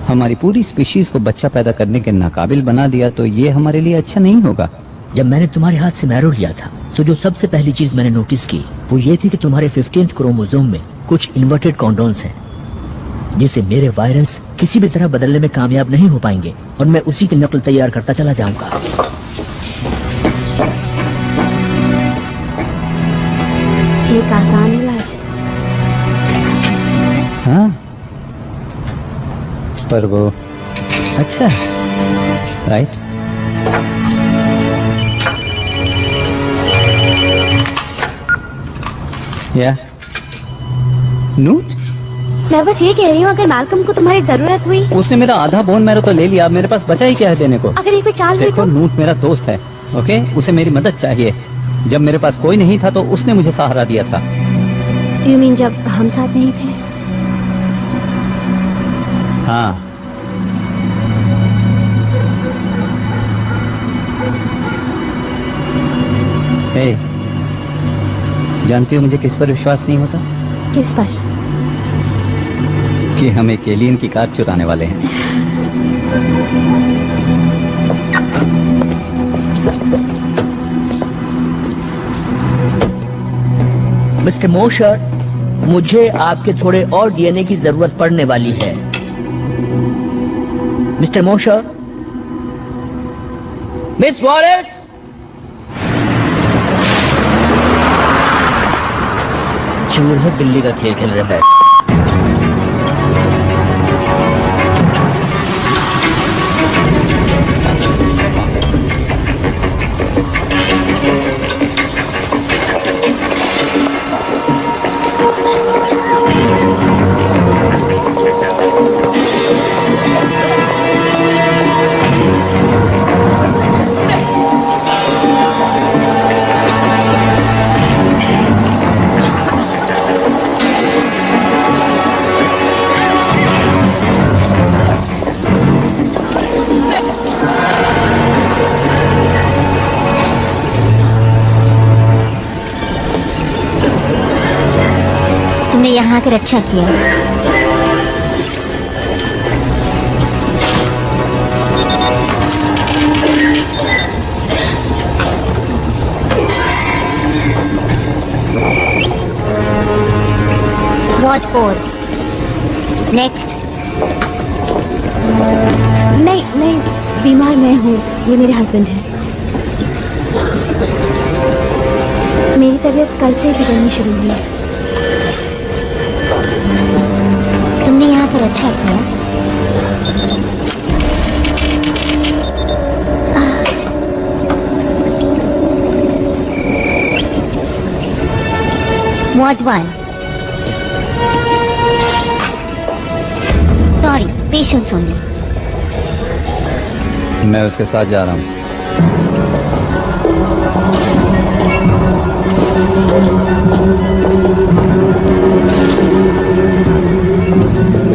हमारी पूरी स्पीशीज को बच्चा पैदा करने के नाकाबिल बना दिया तो ये हमारे लिए अच्छा नहीं होगा। जब मैंने तुम्हारे हाथ से मैरो लिया था तो जो सबसे पहली चीज मैंने नोटिस की वो ये थी कि तुम्हारे 15th क्रोमोसोम में कुछ इन्वर्टेड कॉन्डोन्स हैं, जिसे मेरे वायरस किसी भी तरह बदलने में कामयाब नहीं हो पाएंगे, और मैं उसी की नकल तैयार करता चला जाऊंगा। एक आसान इलाज। हाँ, पर वो अच्छा है, राइट? या नूट? मैं बस ये कह रही हूँ, अगर मालकम को तुम्हारी जरूरत हुई। उसने मेरा आधा बोन मैरो तो ले लिया, मेरे पास बचा ही क्या है देने को? अगर ये कोई चाल हुई देखो, तो? नूट मेरा दोस्त है, ओके? उसे मेरी मदद चाहिए। जब मेरे पास कोई नहीं था तो उसने मुझे सहारा दिया था। You mean जब हम साथ नहीं थे? हाँ, हे, जानती हो मुझे किस पर विश्वास नहीं होता? किस पर? कि हम एक एलियन की कार चुराने वाले हैं। मिस्टर मोशर, मुझे आपके थोड़े और डीएनए की जरूरत पड़ने वाली है। मिस्टर मोशर, मिस वॉलेस, चूहे बिल्ली का खेल खेल रहे हैं। तुमने यहाँ आकर अच्छा किया। What for? Next. नहीं, बीमार मैं हूँ, ये मेरे हस्बैंड हैं। मेरी तबीयत कल से बिगड़नी शुरू हुई है। तुमने यहाँ पर अच्छा किया। What one? Sorry, patience only. मैं उसके साथ जा रहा हूँ।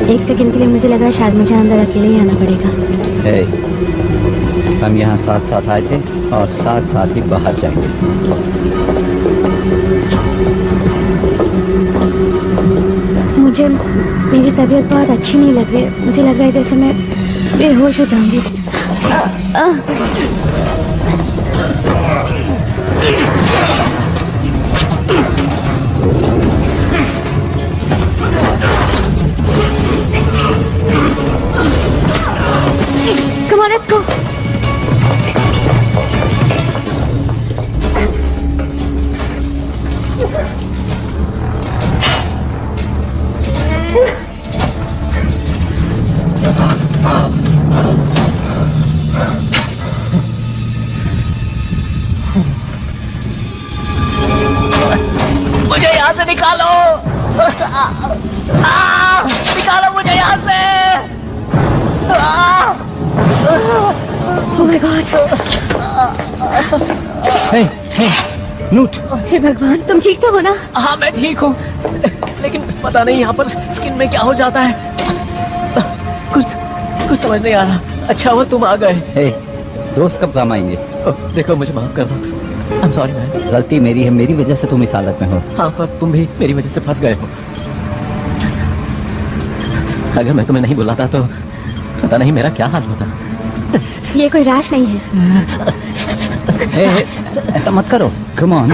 एक सेकंड के लिए मुझे लगा शायद मुझे अंदर अकेले ही आना पड़ेगा। हे, हम यहाँ साथ साथ आए थे और साथ साथ ही बाहर जाएंगे। मुझे मेरी तबीयत बहुत अच्छी नहीं लग रही। मुझे लग रहा है जैसे मैं बेहोश हो जाऊंगी। Come on, let's go. मुझे यहाँ से निकालो। निकालो मुझे यहाँ से। Oh my God. हे, हे, नूट। हे भगवान, तुम ठीक तो हो ना? हाँ मैं ठीक हूँ, लेकिन पता नहीं यहाँ पर स्किन में क्या हो जाता है। कुछ समझ नहीं आ रहा। अच्छा हुआ तुम आ गए। हे, दोस्त कब काम आएंगे? देखो मुझे माफ कर दो। I'm sorry man। गलती मेरी है, मेरी वजह से तुम इस हालत में हो। हाँ पर तुम भी मेरी वजह से फंस गए हो। अगर मैं तुम्हें नहीं बुलाता तो पता नहीं मेरा क्या हाल होता। ये कोई राश नहीं है। हे, ऐसा मत करो। Come on.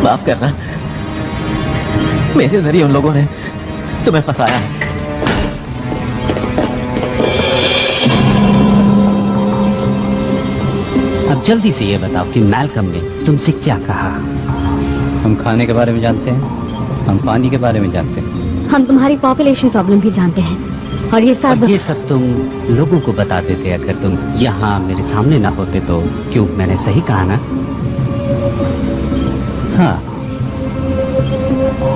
माफ करना, मेरे जरिए उन लोगों ने तुम्हें फंसाया है। अब जल्दी से ये बताओ कि मैल्कम ने तुमसे क्या कहा? हम खाने के बारे में जानते हैं, हम पानी के बारे में जानते हैं। हम तुम्हारी पॉपुलेशन प्रॉब्लम भी जानते हैं और ये सब और ये सब तुम लोगों को बता देते अगर तुम यहाँ मेरे सामने ना होते तो। क्यों, मैंने सही कहा ना? हाँ,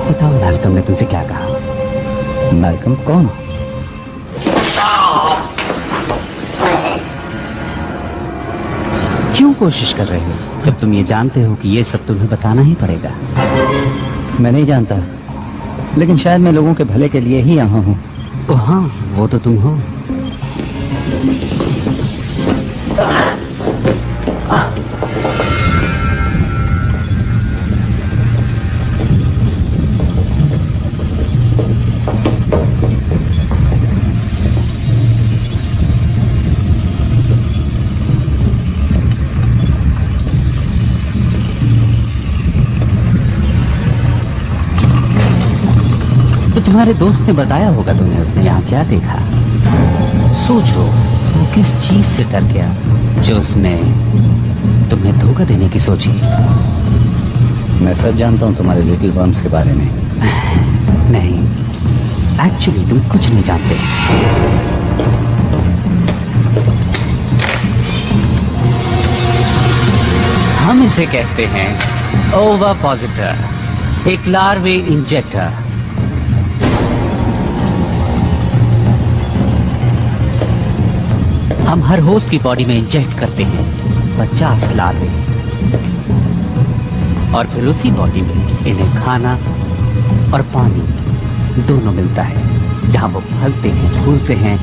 बताओ मैल्कम ने तुमसे क्या कहा? मैल्कम कौन? क्यों कोशिश कर रहे हो जब तुम ये जानते हो कि ये सब तुम्हें बताना ही पड़ेगा? मैं नहीं जानता, लेकिन शायद मैं लोगों के भले के लिए ही यहाँ हूँ। ओ हाँ, वो तो तुम हो। तो तुम्हारे दोस्त ने बताया होगा तुम्हें, उसने यहाँ क्या देखा? सोचो, वो किस चीज से डर गया जो उसने तुम्हें धोखा देने की सोची? मैं सब जानता हूँ तुम्हारे लिटिल वर्म्स के बारे में। नहीं, एक्चुअली तुम कुछ नहीं जानते। हम इसे कहते हैं ओविपोसिटर, एक लार्वे इंजेक्टर। हम हर होस्ट की बॉडी में इंजेक्ट करते हैं 50 लार्वे और फिर उसी बॉडी में इन्हें खाना और पानी दोनों मिलता है, जहां वो फलते हैं, फूलते हैं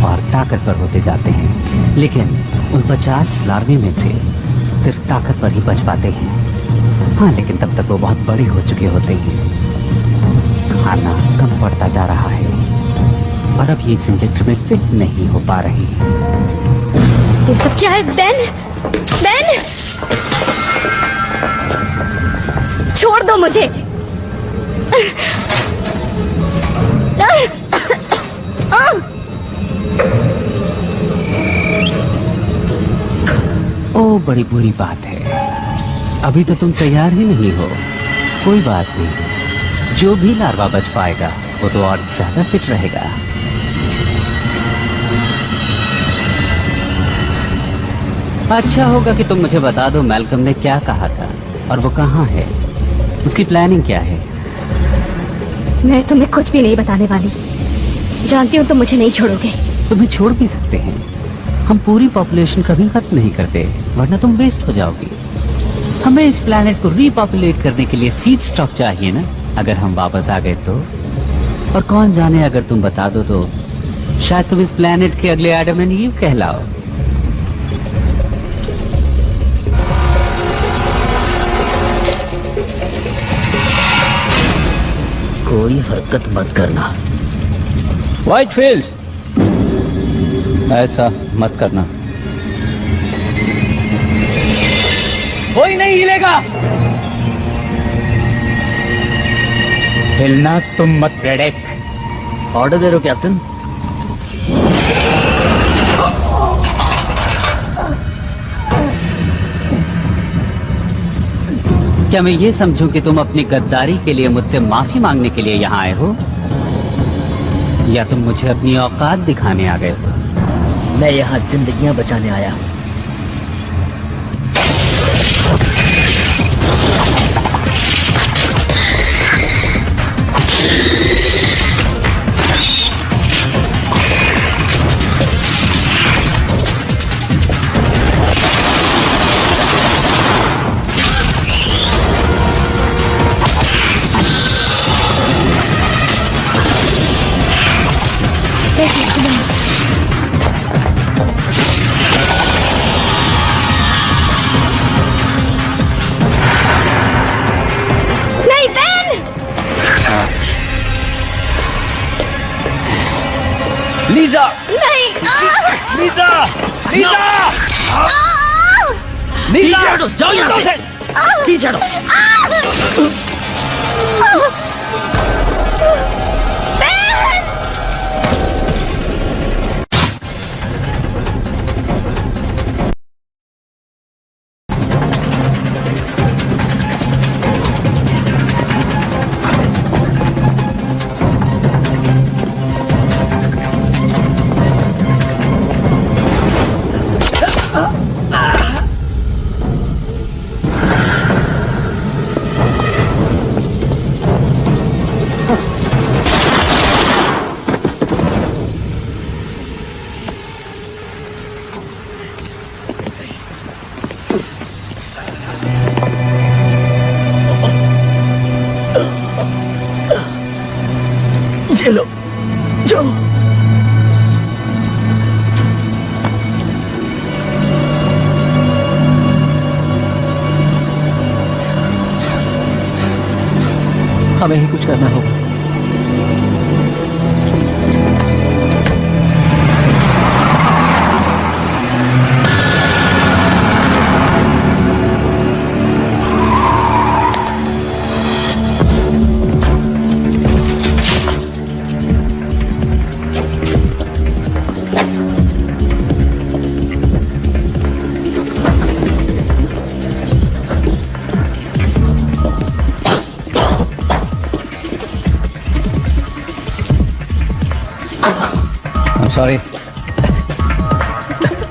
और ताकतवर होते जाते हैं। लेकिन उन 50 लार्वे में से सिर्फ ताकतवर ही बच पाते हैं। हाँ, लेकिन तब तक वो बहुत बड़े हो चुके होते हैं। खाना कम पड़ता जा रहा है और अब ये इस इंजेक्टर में फिट नहीं हो पा रही। ये सब क्या है? बेन, बेन, छोड़ दो मुझे। ओ बड़ी बुरी बात है। अभी तो तुम तैयार ही नहीं हो। कोई बात नहीं, जो भी लार्वा बच पाएगा वो तो और ज्यादा फिट रहेगा। अच्छा होगा कि तुम मुझे बता दो मैल्कम ने क्या कहा था और वो कहाँ है, उसकी प्लानिंग क्या है। मैं तुम्हें कुछ भी नहीं बताने वाली। जानती हूँ तुम मुझे नहीं छोड़ोगे। तुम्हें छोड़ भी सकते हैं, हम पूरी पॉपुलेशन कभी खत्म नहीं करते, वरना तुम वेस्ट हो जाओगी। हमें इस प्लैनेट को रीपॉपुलेट करने के लिए सीड स्टॉक चाहिए ना। अगर हम वापस आ गए तो, और कौन जाने अगर तुम बता दो तो शायद तुम इस प्लैनेट के अगले एडम एंड ईव कहलाओ। कोई हरकत मत करना। व्हाइटफील्ड, ऐसा मत करना। कोई नहीं हिलेगा। हिलना तुम मत प्रेडेक। ऑर्डर दे रहे हो कैप्टन? क्या मैं ये समझूं कि तुम अपनी गद्दारी के लिए मुझसे माफी मांगने के लिए यहाँ आए हो, या तुम मुझे अपनी औकात दिखाने आ गए हो? मैं यहाँ जिंदगियां बचाने आया। नहीं बेन! लीजा, नहीं! लीजा, लीजा, लीजा, जाओ यहाँ से। पीछे हटो। चलो जाओ। हमें ही कुछ करना होगा। सॉरी।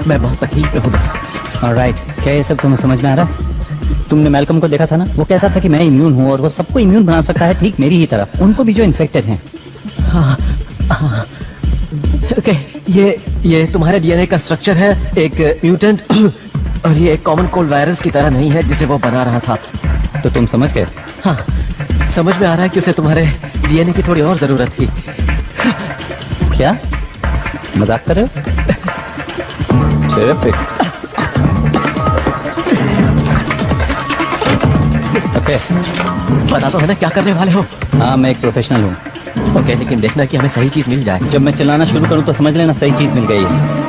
मैं बहुत तकलीफ में हूँ दोस्त। ऑलराइट, क्या ये सब तुम्हें समझ में आ रहा है? तुमने मैल्कम को देखा था ना, वो कहता था कि मैं इम्यून हूँ और वो सबको इम्यून बना सकता है, ठीक मेरी ही तरह, उनको भी जो इन्फेक्टेड हैं। हाँ, हाँ। ओके, ये तुम्हारे डीएनए का स्ट्रक्चर है, एक म्यूटेंट, और ये एक कॉमन कोल्ड वायरस की तरह नहीं है जिसे वो बना रहा था। तो तुम समझ गए? हाँ, समझ में आ रहा है कि उसे तुम्हारे डीएनए की थोड़ी और जरूरत थी। क्या मजाक कर रहे हो? Terrific. ओके, पता तो है ना क्या करने वाले हो? हाँ, मैं एक प्रोफेशनल हूँ। ओके, लेकिन देखना कि हमें सही चीज मिल जाए। जब मैं चिल्लाना शुरू करूँ तो समझ लेना सही चीज मिल गई है।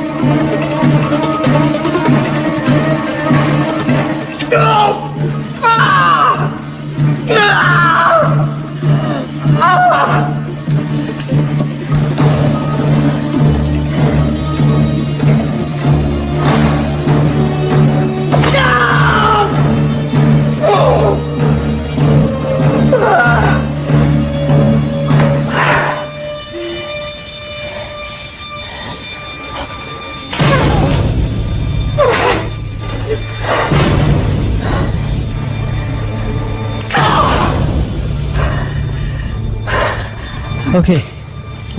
ओके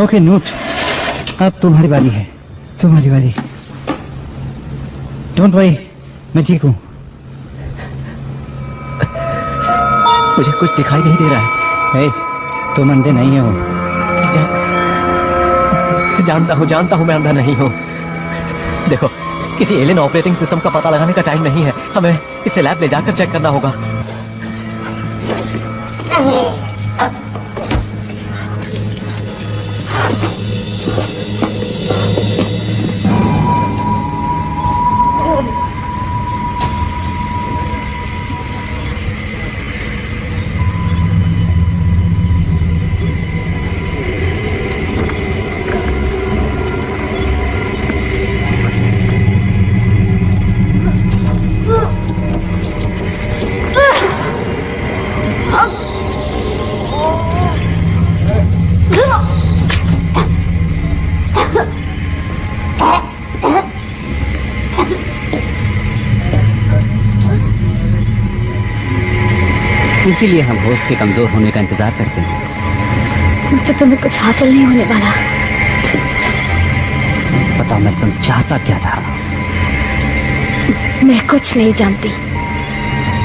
ओके नोट, अब तुम्हारी बारी है, तुम्हारी बारी। डोंट वरी, मैं ठीक हूँ। मुझे कुछ दिखाई नहीं दे रहा है। हे, तुम अंधे नहीं हो। जानता हूँ मैं अंधा नहीं हूँ। देखो, किसी एलियन ऑपरेटिंग सिस्टम का पता लगाने का टाइम नहीं है, हमें इसे लैब ले जाकर चेक करना होगा। इसीलिए हम होस्ट के कमजोर होने का इंतजार करते हैं। मुझसे तुम्हें कुछ हासिल नहीं होने वाला। पता मैं तुम चाहता क्या था? मैं कुछ नहीं जानती।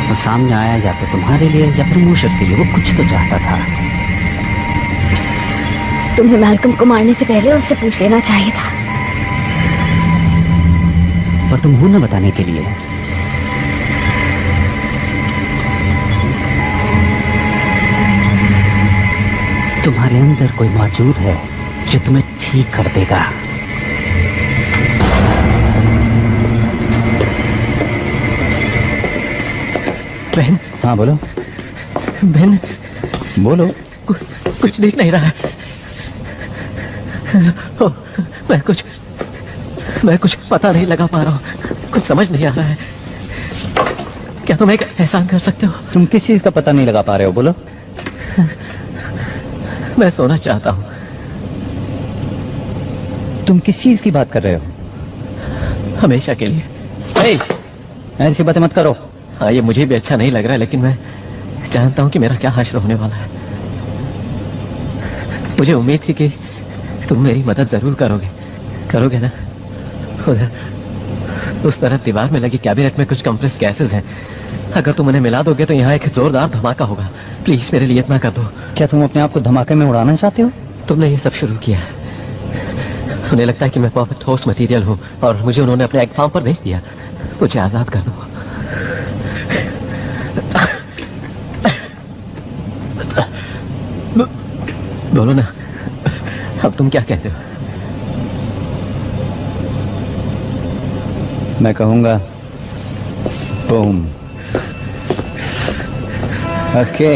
वो सामने आया या तो तुम्हारे लिए या फिर मूशर के लिए, वो कुछ तो चाहता था। तुम्हें मैल्कम को मारने से पहले उससे पूछ लेना चाहिए था। पर तुम हो न बताने के लिए। तुम्हारे अंदर कोई मौजूद है जो तुम्हें ठीक कर देगा। बहन। हाँ बोलो। बहन बोलो। कुछ दिख नहीं रहा है। ओ, मैं कुछ पता नहीं लगा पा रहा हूँ, कुछ समझ नहीं आ रहा है। क्या तुम एक एहसान कर सकते हो? तुम किस चीज का पता नहीं लगा पा रहे हो, बोलो। मैं सोना चाहता हूँ। तुम किस चीज की बात कर रहे हो? हमेशा के लिए। ए, ऐसी बातें मत करो। हाँ, ये मुझे भी अच्छा नहीं लग रहा है, लेकिन मैं जानता हूँ कि मेरा क्या हश्र होने वाला है। मुझे उम्मीद थी कि तुम मेरी मदद जरूर करोगे ना? उधर उस तरफ दीवार में लगी कैबिनेट में कुछ कंप्रेस्ड गैसेस हैं। अगर तुम उन्हें मिला दोगे तो यहाँ एक जोरदार धमाका होगा। प्लीज मेरे लिए इतना कर दो। क्या तुम अपने आप को धमाके में उड़ाना चाहते हो? तुमने ये सब शुरू किया। उन्हें लगता है कि मैं परफेक्ट होस्ट मटेरियल हूँ और मुझे उन्होंने अपने एग फार्म पर भेज दिया। मुझे आजाद कर दो। बोलो ना, अब तुम क्या कहते हो? मैं कहूंगा बूम। ओके।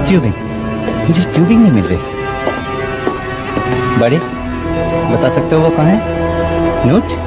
ट्यूबिंग, मुझे ट्यूबिंग नहीं मिल रही। बड़ी, बता सकते हो वो कहाँ है? नोट?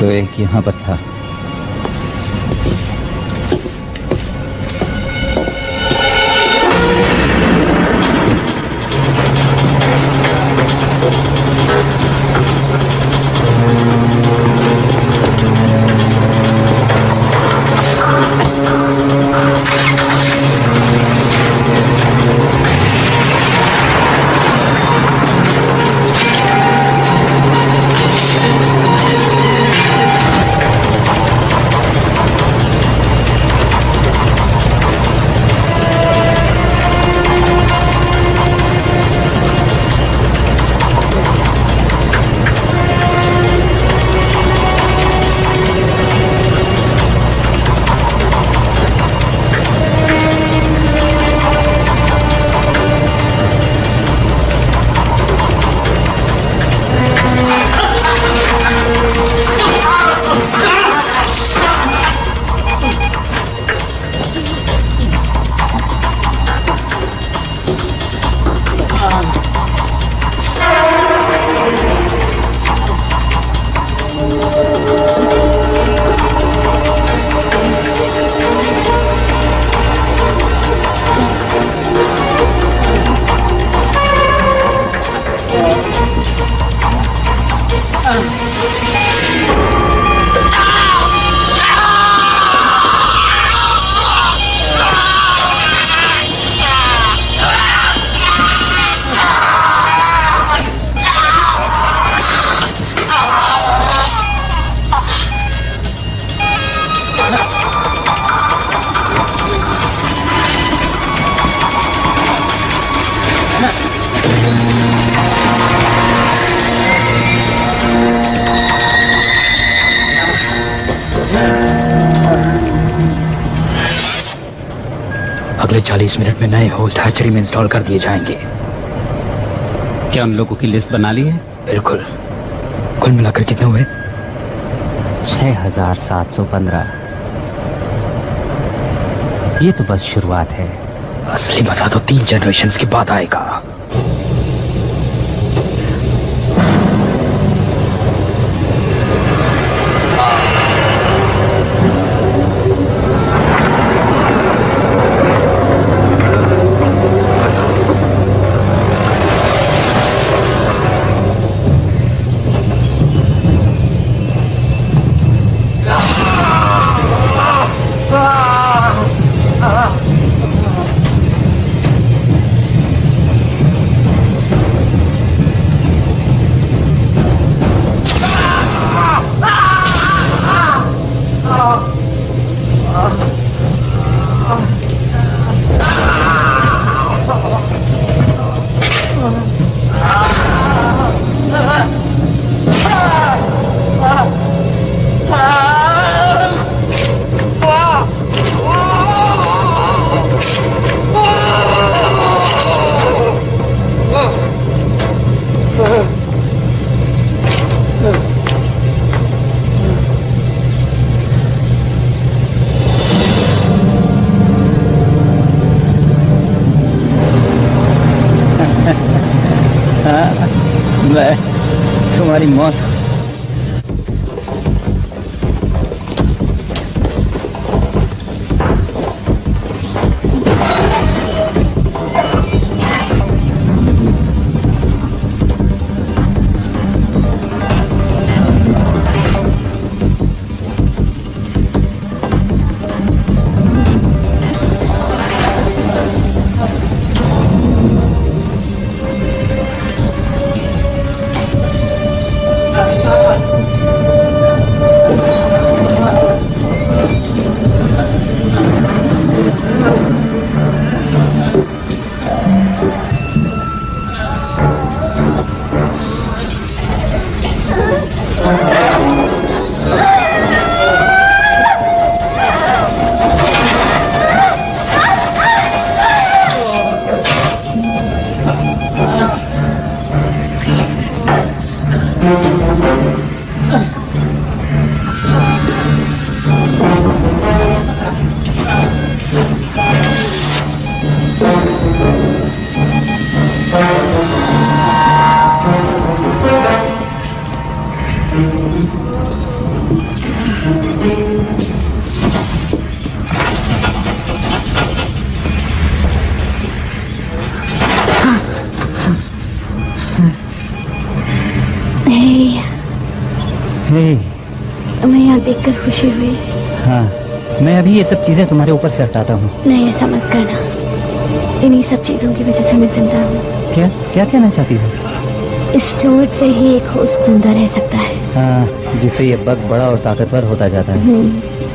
तो एक यहाँ पर था। अगले 40 मिनट में नए होस्ट हैचरी में इंस्टॉल कर दिए जाएंगे। क्या उन लोगों की लिस्ट बना ली है? बिल्कुल। कुल मिलाकर कितने हुए? 6715। ये तो बस शुरुआत है। असली मजा तो 3 जनरेशंस के बाद आएगा। मैं तुम्हारी मौत तुम्हें यहाँ देखकर खुशी हुई। हाँ, मैं अभी ये सब चीजें तुम्हारे ऊपर से हटाता हूँ। नहीं, ऐसा मत करना। इन्हीं सब चीजों की वजह से मैं जिंदा हूँ। क्या क्या कहना चाहती हो? इस फ्लूइड से ही एक होस्ट जिंदा रह सकता है। हाँ, जिससे ये बग बड़ा और ताकतवर होता जाता है।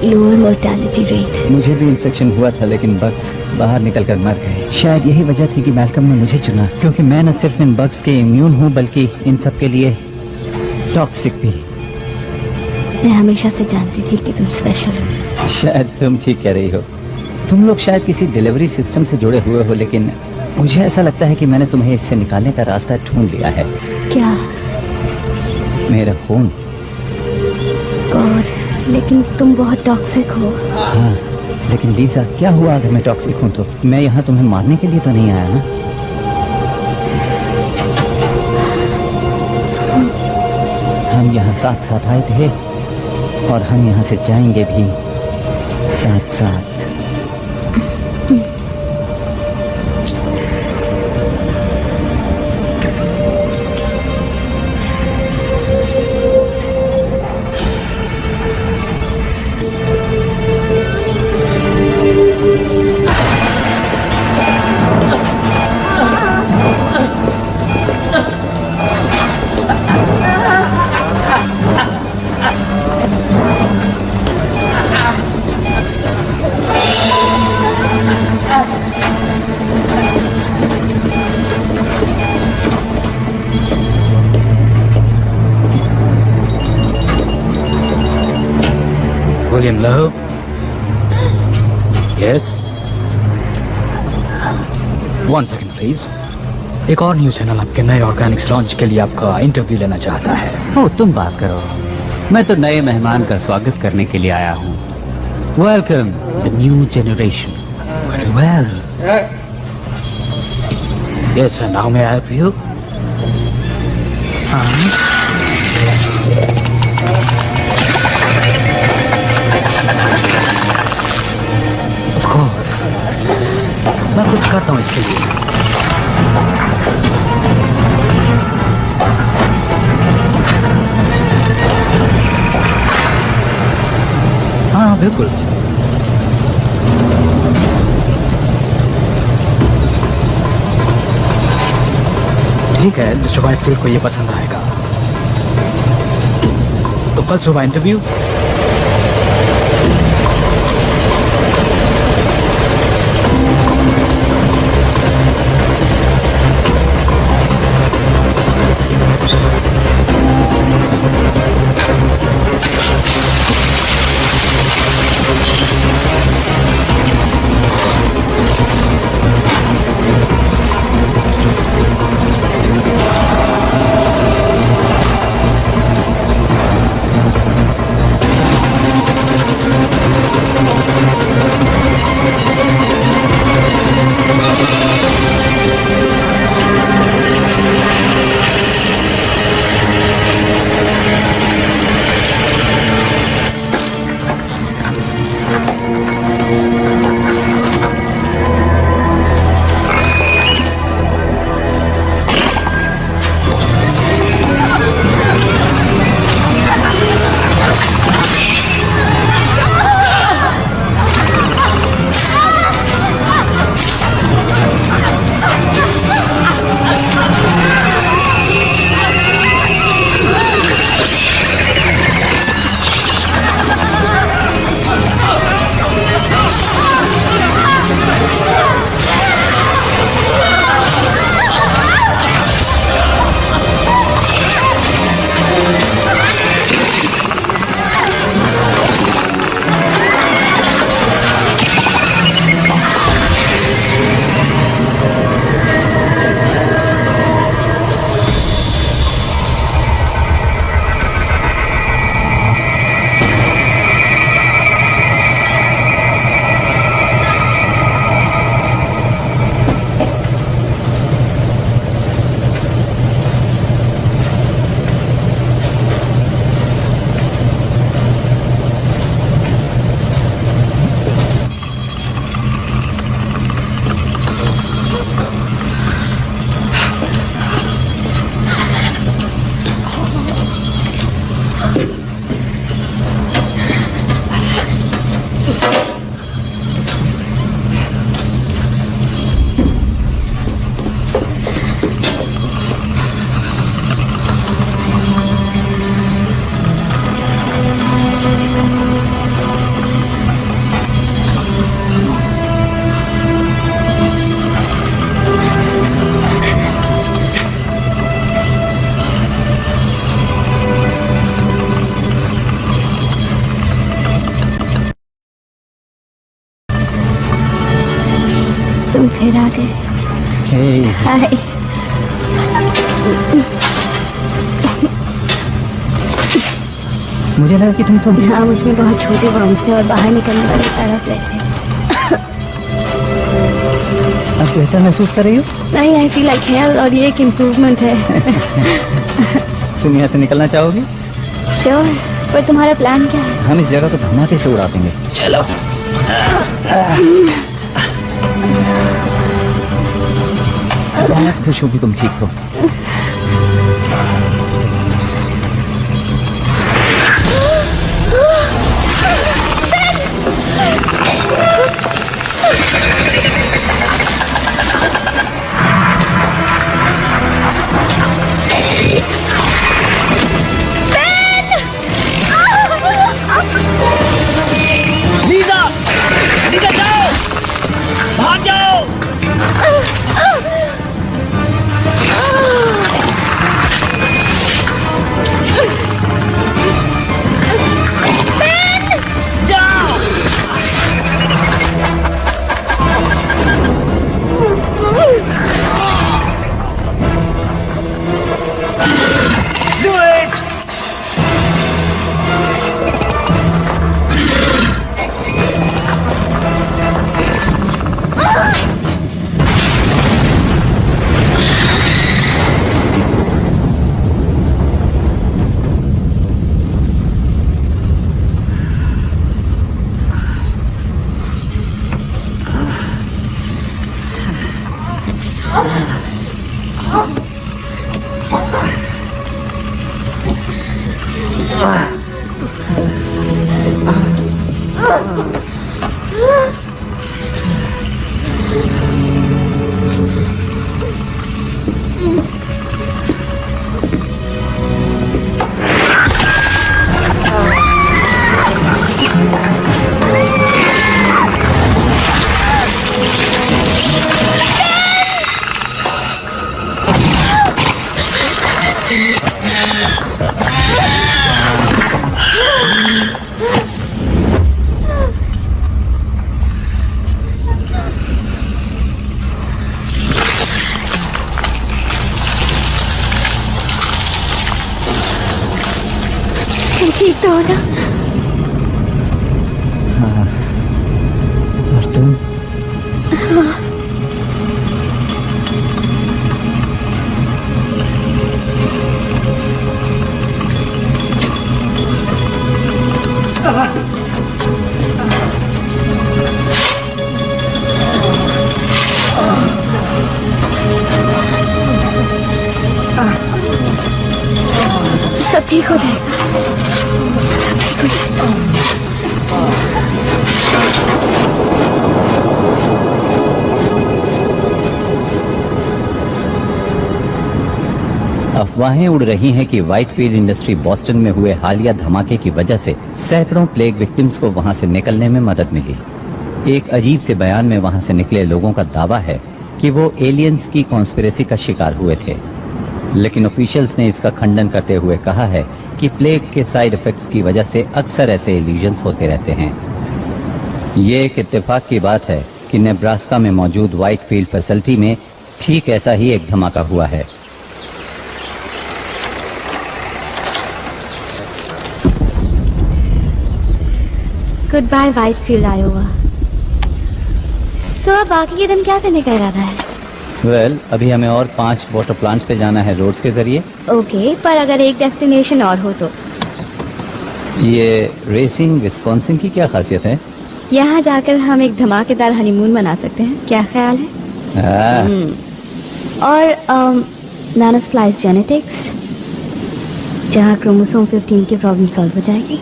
Lower mortality rate. मुझे भी इन्फेक्शन हुआ था, लेकिन बग्स बाहर निकलकर मर गए। शायद यही वजह थी कि मैल्कम ने मुझे चुना, क्योंकि मैं न सिर्फ इन बग्स के इम्यून हूँ बल्कि इन सब के लिए टॉक्सिक भी। मैं हमेशा से जानती थी कि तुम स्पेशल हो। शायद तुम ठीक कह रही हो। तुम लोग शायद किसी डिलीवरी सिस्टम से जुड़े हुए हो, लेकिन मुझे ऐसा लगता है कि मैंने तुम्हें इससे निकालने का रास्ता ढूंढ लिया है। क्या? मेरा खून। गॉड, लेकिन तुम बहुत टॉक्सिक हो। हाँ, लेकिन लीजा, क्या हुआ अगर मैं टॉक्सिक हूँ तो? मैं यहाँ तुम्हें मारने के लिए तो नहीं आया ना? हम यहाँ साथ साथ आए थे और हम यहाँ से जाएंगे भी साथ साथ। William Lowe? Yes? 1 second please. एक और न्यूज चैनल आपके नए ऑर्गेनिक्स लॉन्च के लिए आपका इंटरव्यू लेना चाहता है। ओ, तुम बात करो, मैं तो नए मेहमान का स्वागत करने के लिए आया हूँ। Welcome the new generation. Very well. Yes, and how may I help you? Of course, मैं कुछ करता हूँ इसके लिए। हाँ बिल्कुल। ठीक है, मिस्टर वाइटफील्ड को ये पसंद आएगा। तो कल सुबह इंटरव्यू। तुम फिर आ गए। हाय। मुझे लगा कि तुम तो हाँ, मुझ में बहुत छोटे बॉम्ब थे और बाहर निकलने वाले तड़प रहे थे। अब बेहतर महसूस कर रही हो? नहीं, आई फील लाइक हेल, और ये एक इम्प्रूवमेंट है। तुम यहाँ से निकलना चाहोगी? श्योर, पर तुम्हारा प्लान क्या है? हम इस जगह को धमाके से उड़ा देंगे। चलो। बहुत खुश हूँ कि तुम ठीक हो। ठीक तो हो ना? और तुम? सब ठीक हो जाएगा, सब ठीक हो जाएगा। अफवाहें उड़ रही हैं कि व्हाइटफील्ड इंडस्ट्री बॉस्टन में हुए हालिया धमाके की वजह से सैकड़ों प्लेग विक्टिम्स को वहां से निकलने में मदद मिली। एक अजीब से बयान में वहां से निकले लोगों का दावा है कि वो एलियंस की कॉन्स्पिरेसी का शिकार हुए थे, लेकिन ऑफिशियल्स ने इसका खंडन करते हुए कहा है कि प्लेग के साइड इफेक्ट्स की वजह से अक्सर ऐसे इल्यूजन्स होते रहते हैं। ये एक इत्तेफाक की बात है कि नेब्रास्का में मौजूद व्हाइटफील्ड फैसिलिटी में ठीक ऐसा ही एक धमाका हुआ है। Goodbye Whitefield Iowa. तो अब बाकी के दिन क्या करने का इरादा है? वेल, अभी हमें और 5 वाटर प्लांट्स पे जाना है रोड्स के जरिए। ओके, पर अगर एक डेस्टिनेशन और हो तो? ये रेसिंग विस्कॉन्सिन की क्या खासियत है? यहाँ जाकर हम एक धमाकेदार हनीमून मना सकते हैं, क्या ख्याल है? और नानोस्प्लाइस जेनेटिक्स, जहाँ क्रोमोसोम 15 की प्रॉब्लम सॉल्व हो जाएगी।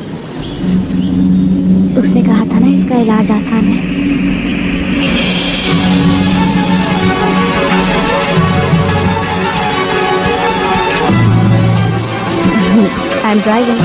उसने कहा था ना, इसका इलाज आसान है। I'm driving.